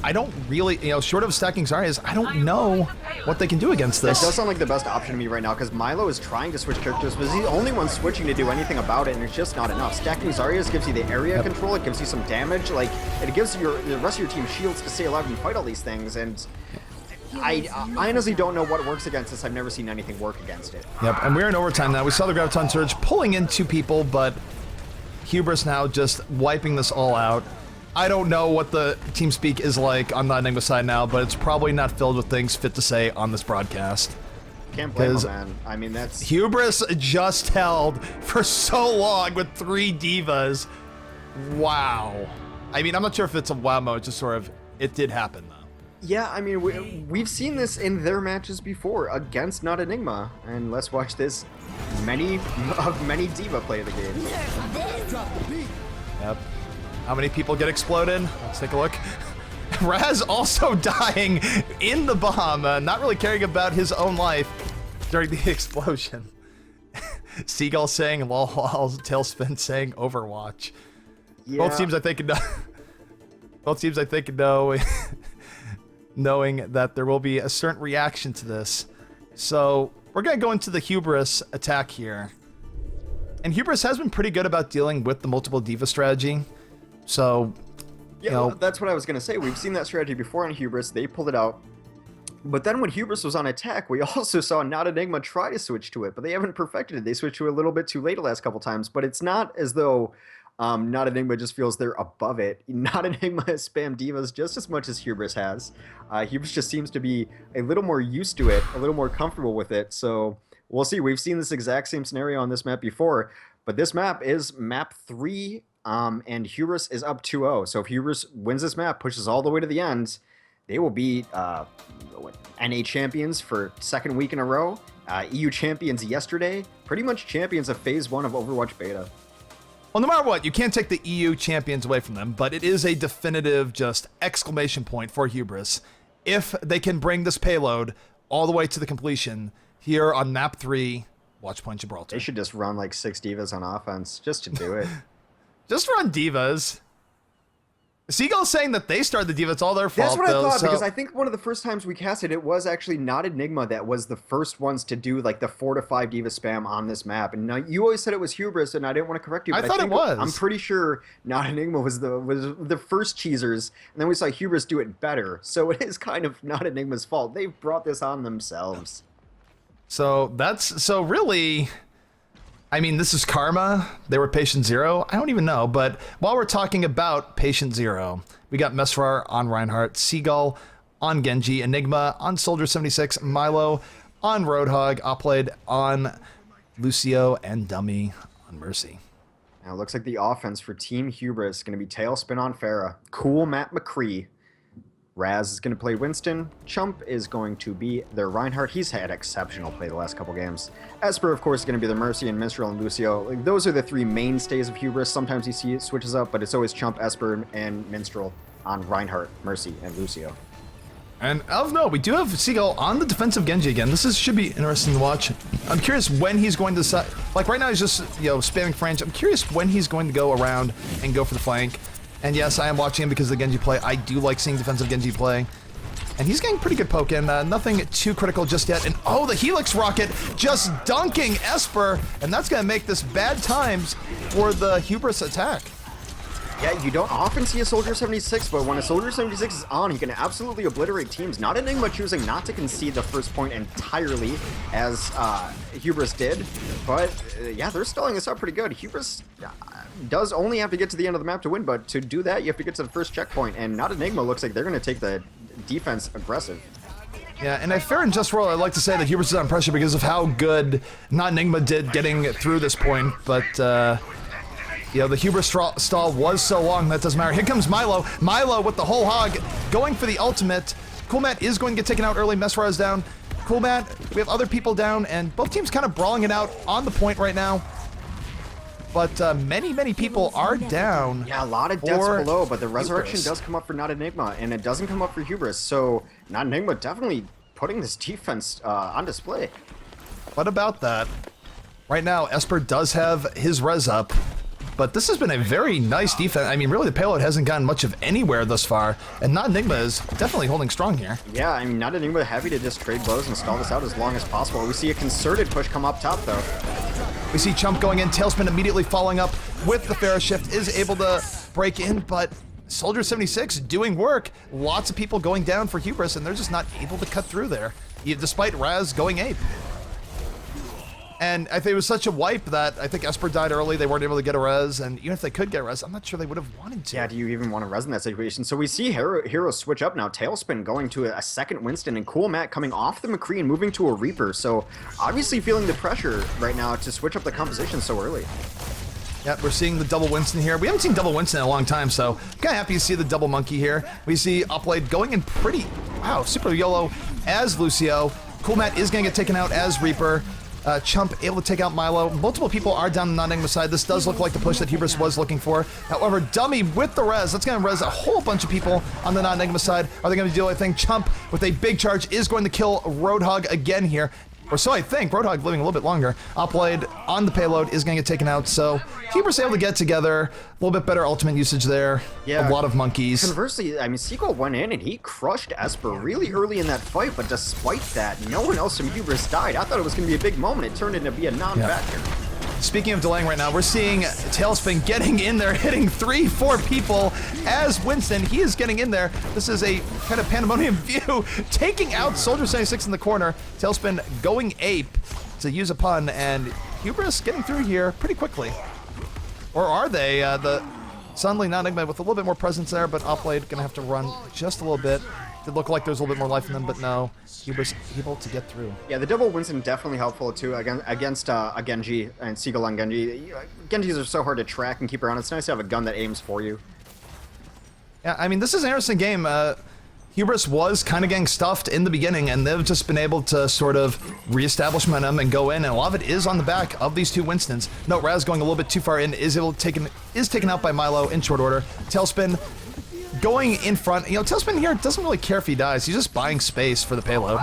I don't really, short of stacking Zarya, I don't know what they can do against this. It does sound like the best option to me right now, because Milo is trying to switch characters, but he's the only one switching to do anything about it, and it's just not enough. Stacking Zarya gives you the area control, it gives you some damage, like, it gives the rest of your team shields to stay alive and fight all these things, and I honestly don't know what works against this. I've never seen anything work against it. Yep, and we're in overtime now. We saw the Graviton Surge pulling in 2 people, but Hubris now just wiping this all out. I don't know what the team speak is like on NotEnigma side now, but it's probably not filled with things fit to say on this broadcast. Can't blame him, man. I mean, that's... Hubris just held for so long with 3 Divas. Wow. I mean, I'm not sure if it's a wow mode, just sort of, it did happen, though. Yeah, I mean, we've seen this in their matches before against NotEnigma, and let's watch this. Many Diva play the game. Yep. How many people get exploded? Let's take a look. Raz also dying in the bomb, not really caring about his own life during the explosion. Seagull saying lol, Tailspin saying Overwatch. Yeah. Both teams, I think, know. Both teams, I think, know, knowing that there will be a certain reaction to this. So we're gonna go into the Hubris attack here, and Hubris has been pretty good about dealing with the multiple Diva strategy. So, yeah, well, that's what I was going to say. We've seen that strategy before on Hubris. They pulled it out. But then when Hubris was on attack, we also saw NotEnigma try to switch to it, but they haven't perfected it. They switched to it a little bit too late the last couple times, but it's not as though NotEnigma just feels they're above it. NotEnigma has spammed divas just as much as Hubris has. Hubris just seems to be a little more used to it, a little more comfortable with it. So we'll see. We've seen this exact same scenario on this map before, but this map is map 3, and Hubris is up 2-0. So if Hubris wins this map, pushes all the way to the end, they will be NA champions for second week in a row, EU champions yesterday, pretty much champions of Phase 1 of Overwatch Beta. Well, no matter what, you can't take the EU champions away from them, but it is a definitive just exclamation point for Hubris. If they can bring this payload all the way to the completion here on map 3, Watch Point Gibraltar. They should just run like 6 divas on offense just to do it. Just run divas. Seagull's saying that they started the diva. It's all their fault. That's what I thought, so... because I think one of the first times we casted it was actually NotEnigma that was the first ones to do like the 4 to 5 diva spam on this map. And you always said it was Hubris, and I didn't want to correct you. But I thought it was. I'm pretty sure NotEnigma was the first cheesers, and then we saw Hubris do it better. So it is kind of NotEnigma's fault. They've brought this on themselves. So really, I mean, this is karma. They were patient 0. I don't even know. But while we're talking about patient 0, we got Mesrar on Reinhardt, Seagull on Genji, Enigma on Soldier 76, Milo on Roadhog, Oplade on Lucio, and Dummy on Mercy. Now it looks like the offense for Team Hubris is going to be Tailspin on Pharah, Cool Matt McCree. Raz is going to play Winston. Chump is going to be their Reinhardt. He's had exceptional play the last couple games. Esper, of course, is going to be the Mercy, and Minstrel and Lucio. Like, those are the 3 mainstays of Hubris. Sometimes you see it switches up, but it's always Chump, Esper, and Minstrel on Reinhardt, Mercy, and Lucio. And out of note, we do have Seagull on the defensive Genji again. Should be interesting to watch. I'm curious when he's going to decide. Like right now, he's just spamming French. I'm curious when he's going to go around and go for the flank. And yes, I am watching him because of the Genji play. I do like seeing defensive Genji play. And he's getting pretty good poke in. Nothing too critical just yet. And oh, the Helix Rocket just dunking Esper. And that's going to make this bad times for the Hubris attack. Yeah, you don't often see a Soldier 76, but when a Soldier 76 is on, he can absolutely obliterate teams. NotEnigma choosing not to concede the first point entirely, as Hubris did. But, yeah, they're stalling this out pretty good. Hubris does only have to get to the end of the map to win, but to do that, you have to get to the first checkpoint, and NotEnigma looks like they're going to take the defense aggressive. Yeah, and a fair and just roll, I'd like to say that Hubris is on pressure because of how good NotEnigma did getting through this point, but... the Hubris stall was so long, that doesn't matter. Here comes Milo. Milo with the whole hog, going for the ultimate. Cool Matt is going to get taken out early. Mesrar is down. Cool Matt, we have other people down, and both teams kind of brawling it out on the point right now. But many people are down. Yeah, a lot of deaths below, but the Hubris. resurrection does come up for NotEnigma, and it doesn't come up for Hubris. So NotEnigma definitely putting this defense on display. What about that? Right now, Esper does have his res up. But this has been a very nice defense. I mean, really, the payload hasn't gotten much of anywhere thus far, and NotEnigma is definitely holding strong here. Yeah, I mean, NotEnigma happy to just trade blows and stall this out as long as possible. We see a concerted push come up top, though. We see Chump going in, Tailspin immediately following up with the Pharah shift, is able to break in, but Soldier 76 doing work. Lots of people going down for Hubris, and they're just not able to cut through there, despite Raz going ape. And I think it was such a wipe that I think Esper died early. They weren't able to get a res, and even if they could get a res, I'm not sure they would have wanted to. Yeah, do you even want to res in that situation? So we see heroes switch up now. Tailspin going to a second Winston, and Cool Matt coming off the McCree and moving to a Reaper. So obviously feeling the pressure right now to switch up the composition so early. Yeah, we're seeing the double Winston here. We haven't seen double Winston in a long time, so kind of happy to see the double Monkey here. We see Oplade going in pretty, super YOLO as Lucio. Cool Matt is going to get taken out as Reaper. Chump able to take out Milo. Multiple people are down the NotEnigma side. This does look like the push that Hubris was looking for. However, Dummy with the res. That's going to res a whole bunch of people on the NotEnigma side. Are they going to do anything? Chump with a big charge is going to kill Roadhog again here. Or so I think. Roadhog living a little bit longer. Oplade on the payload is going to get taken out. So Hubris able to get together. A little bit better ultimate usage there. Yeah. A lot of monkeys. Conversely, I mean, Seagull went in and he crushed Esper really early in that fight, but despite that, no one else from Hubris died. I thought it was going to be a big moment. It turned into be a non-factor. Speaking of delaying right now, we're seeing Tailspin getting in there, hitting 3-4 people as Winston. He is getting in there. This is a kind of pandemonium view, taking out Soldier 76 in the corner. Tailspin going ape, to use a pun, and Hubris getting through here pretty quickly. Or are they? Suddenly NotEnigma with a little bit more presence there, but Upblade gonna have to run just a little bit. Did look like there's a little bit more life in them, but no. Hubris able to get through. Yeah, the double Winston definitely helpful too against a Genji and Seagull on Genji. Genjis are so hard to track and keep around. It's nice to have a gun that aims for you. Yeah, I mean, this is an interesting game. Hubris was kind of getting stuffed in the beginning, and they've just been able to sort of reestablish momentum and go in, and a lot of it is on the back of these two Winstons. Note Raz going a little bit too far in, is taken out by Milo in short order. Tailspin going in front. You know, Tailspin here doesn't really care if he dies. He's just buying space for the payload.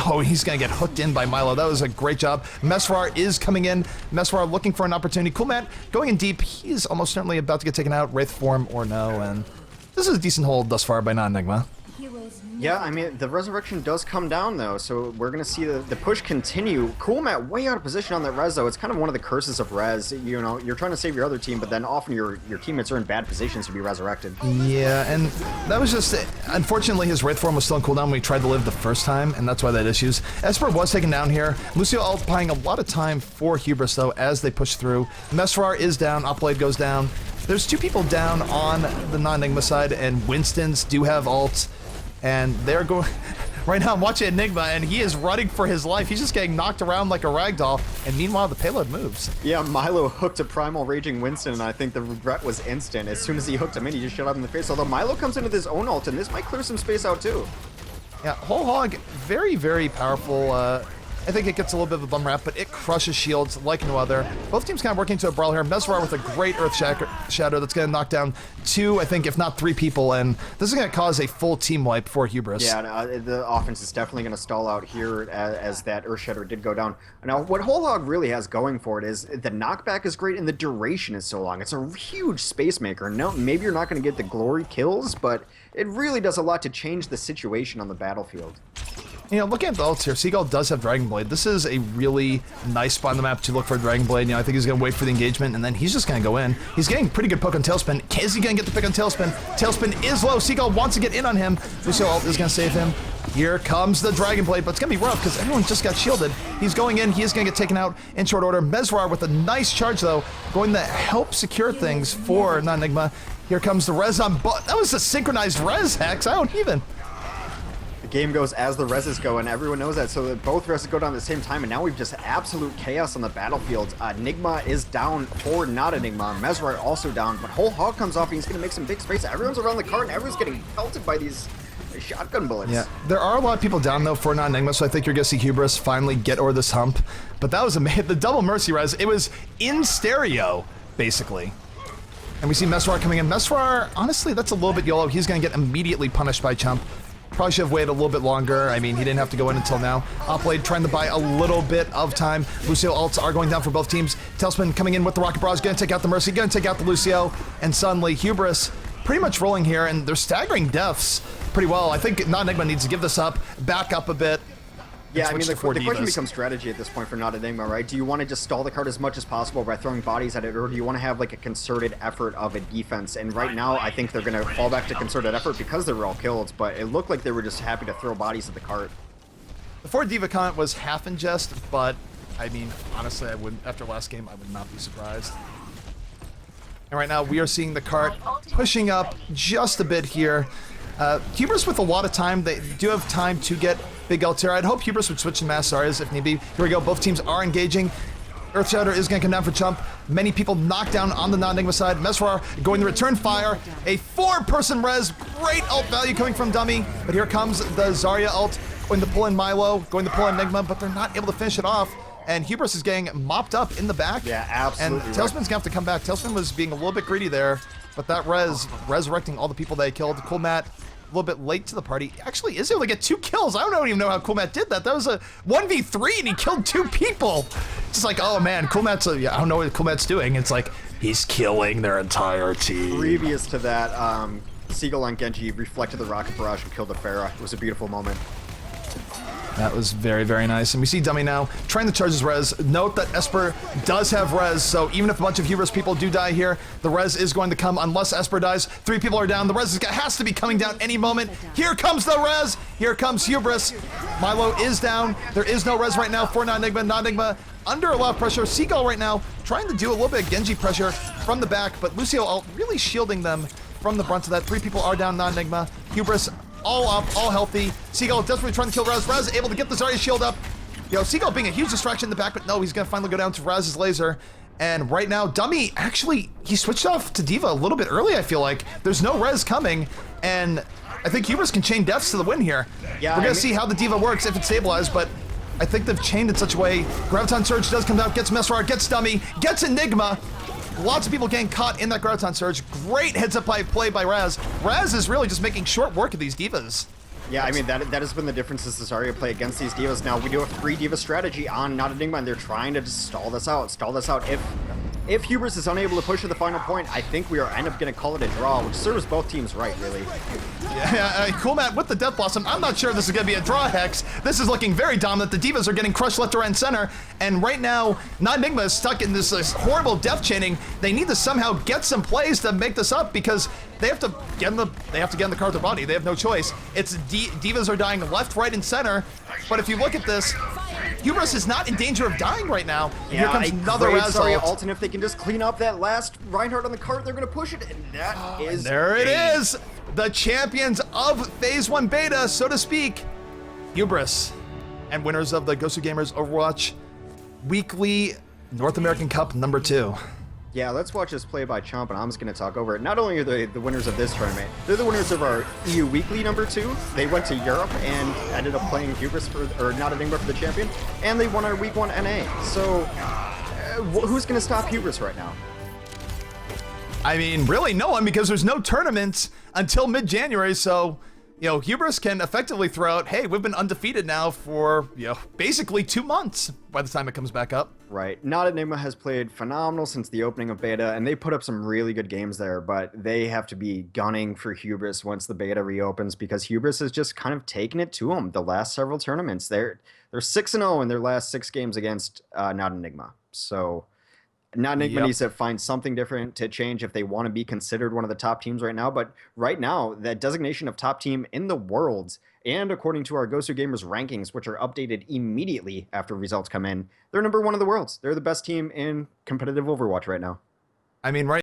Oh, he's going to get hooked in by Milo. That was a great job. Mesrar is coming in. Mesrar looking for an opportunity. Cool Matt going in deep. He's almost certainly about to get taken out. Wraith form or no, and this is a decent hold thus far by NotEnigma. Yeah, I mean, the resurrection does come down, though, so we're going to see the push continue. Cool Matt way out of position on that res, though. It's kind of one of the curses of res. You know, you're trying to save your other team, but then often your teammates are in bad positions to be resurrected. Yeah, and that was just it. Unfortunately, his Wraith form was still in cooldown when he tried to live the first time, and that's why that issues. Esper was taken down here. Lucio occupying a lot of time for Hubris, though, as they push through. Mesrar is down. Upblade goes down. There's two people down on the NotEnigma side, and Winston's do have ults. And they're going... Right now I'm watching Enigma, and he is running for his life. He's just getting knocked around like a ragdoll, and meanwhile the payload moves. Yeah, Milo hooked a Primal Raging Winston, and I think the regret was instant. As soon as he hooked him in, he just shut up in the face. Although Milo comes in with his own ult, and this might clear some space out too. Yeah, Whole Hog, very, very powerful. I think it gets a little bit of a bum rap, but it crushes shields like no other. Both teams kind of working to a brawl here. Mesrar with a great Earth Shatter that's going to knock down two, I think, if not three people, and this is going to cause a full team wipe for Hubris. Yeah, the offense is definitely going to stall out here as that Earth Shatter did go down. Now, what Whole Hog really has going for it is the knockback is great and the duration is so long. It's a huge space maker. No, maybe you're not going to get the glory kills, but it really does a lot to change the situation on the battlefield. You know, looking at the ults here, Seagull does have Dragon Blade. This is a really nice spot on the map to look for Dragon Blade. You know, I think he's going to wait for the engagement, and then he's just going to go in. He's getting pretty good poke on Tailspin. Is he going to get the pick on Tailspin? Tailspin is low. Seagull wants to get in on him. Lucio ult is going to save him. Here comes the Dragon Blade, but it's going to be rough because everyone just got shielded. He's going in. He is going to get taken out in short order. Mesrar with a nice charge, though, going to help secure things for NotEnigma. Here comes the res on butt. That was a synchronized res, Hex. I don't even... Game goes as the reses go, and everyone knows that, so that both reses go down at the same time, and now we've just absolute chaos on the battlefield. Enigma is down for NotEnigma. Mesrar also down, but Whole Hog comes off, and he's going to make some big space. Everyone's around the cart, and everyone's getting pelted by these shotgun bullets. Yeah, there are a lot of people down, though, for NotEnigma, so I think you're going to see Hubris finally get over this hump. But that was amazing. The double Mercy res, it was in stereo, basically. And we see Mesrar coming in. Mesrar, honestly, that's a little bit YOLO. He's going to get immediately punished by Chump. Probably should have waited a little bit longer. I mean, he didn't have to go in until now. Upblade trying to buy a little bit of time. Lucio ults are going down for both teams. Tailspin coming in with the Rocket Barrage, going to take out the Mercy, going to take out the Lucio. And suddenly, Hubris pretty much rolling here, and they're staggering deaths pretty well. I think NotEnigma needs to give this up, back up a bit. Yeah, I mean, the question becomes strategy at this point for NotEnigma, right? Do you want to just stall the card as much as possible by throwing bodies at it, or do you want to have like a concerted effort of a defense? And right now, I think they're going to fall back to concerted effort because they were all killed, but it looked like they were just happy to throw bodies at the cart. The 4 Diva comment was half in jest, but I mean, honestly, I wouldn't. After last game, I would not be surprised. And right now, we are seeing the cart pushing up just a bit here. Hubris with a lot of time. They do have time to get big ults here. I'd hope Hubris would switch to Mass Zarya's if need be. Here we go. Both teams are engaging. Earth Shatter is going to come down for Chump. Many people knocked down on the NotEnigma side. Mesrar going to return fire. A 4-person res. Great ult value coming from Dummy. But here comes the Zarya ult. Going to pull in Milo. Going to pull in Enigma, but they're not able to finish it off. And Hubris is getting mopped up in the back. Yeah, absolutely. And Tailspin's going to have to come back. Tailspin was being a little bit greedy there. But that resurrecting all the people they killed. Cool Matt, a little bit late to the party. Actually is able to get 2 kills. I don't even know how Cool Matt did that. That was a 1v3 and he killed 2 people. It's like, oh man, Cool Matt's, yeah, I don't know what Cool Matt's doing. It's like, he's killing their entire team. Previous to that, Seagull on Genji reflected the Rocket Barrage and killed the Pharah. It was a beautiful moment. That was very, very nice. And we see Dummy now trying to charge his res. Note that Esper does have res, so even if a bunch of Hubris people do die here, the res is going to come unless Esper dies. 3 people are down. The res has to be coming down any moment. Here comes the res. Here comes Hubris. Milo is down. There is no res right now for NotEnigma. NotEnigma under a lot of pressure. Seagull right now trying to do a little bit of Genji pressure from the back, but Lucio really shielding them from the brunt of that. 3 people are down. NotEnigma. Hubris all up, all healthy. Seagull desperately trying to kill Raz. Raz able to get the Zarya shield up. Seagull being a huge distraction in the back, but no, he's going to finally go down to Raz's laser. And right now, Dummy, actually, he switched off to D.Va a little bit early, I feel like. There's no res coming, and I think Hubris can chain deaths to the win here. Yeah, we're going to see how the D.Va works if it's stabilized, but I think they've chained in such a way. Graviton Surge does come out, gets Mesrar, gets Dummy, gets Enigma. Lots of people getting caught in that Graviton Surge. Great heads-up play by Raz. Raz is really just making short work of these divas. Yeah, I mean, that has been the difference is the Zarya play against these divas. Now, we do a free diva strategy on NotEnigma, and they're trying to just stall this out. If Hubris is unable to push to the final point, I think we end up going to call it a draw, which serves both teams right, really. Yeah, cool, Matt, with the Death Blossom, I'm not sure this is going to be a draw, Hex. This is looking very dominant. The divas are getting crushed left, right, and center, and right now, NotEnigma is stuck in this horrible death chaining. They need to somehow get some plays to make this up, because they have to get in the Cartha body. They have no choice. It's divas are dying left, right, and center, but if you look at this, Hubris is not in danger of dying right now. Yeah, here comes another Raz ult, and if they can just clean up that last Reinhardt on the cart, they're going to push it, and that is... There it is! The champions of Phase 1 Beta, so to speak, Hubris, and winners of the GosuGamers Overwatch Weekly North American Cup #2. Yeah, let's watch this play by Chomp, and I'm just going to talk over it. Not only are they the winners of this tournament, they're the winners of our EU Weekly #2. They went to Europe and ended up playing Hubris or NotEnigma for the champion, and they won our Week 1 NA. So, who's going to stop Hubris right now? I mean, really no one, because there's no tournaments until mid-January, so... Hubris can effectively throw out, hey, we've been undefeated now for, basically 2 months by the time it comes back up. Right. NotEnigma has played phenomenal since the opening of beta, and they put up some really good games there, but they have to be gunning for Hubris once the beta reopens, because Hubris has just kind of taken it to them the last several tournaments. They're 6-0 in their last 6 games against NotEnigma. So... NotEnigma needs to find something different to change if they want to be considered one of the top teams right now. But right now, that designation of top team in the world, and according to our GosuGamers rankings, which are updated immediately after results come in, they're #1 in the world. They're the best team in competitive Overwatch right now. I mean, right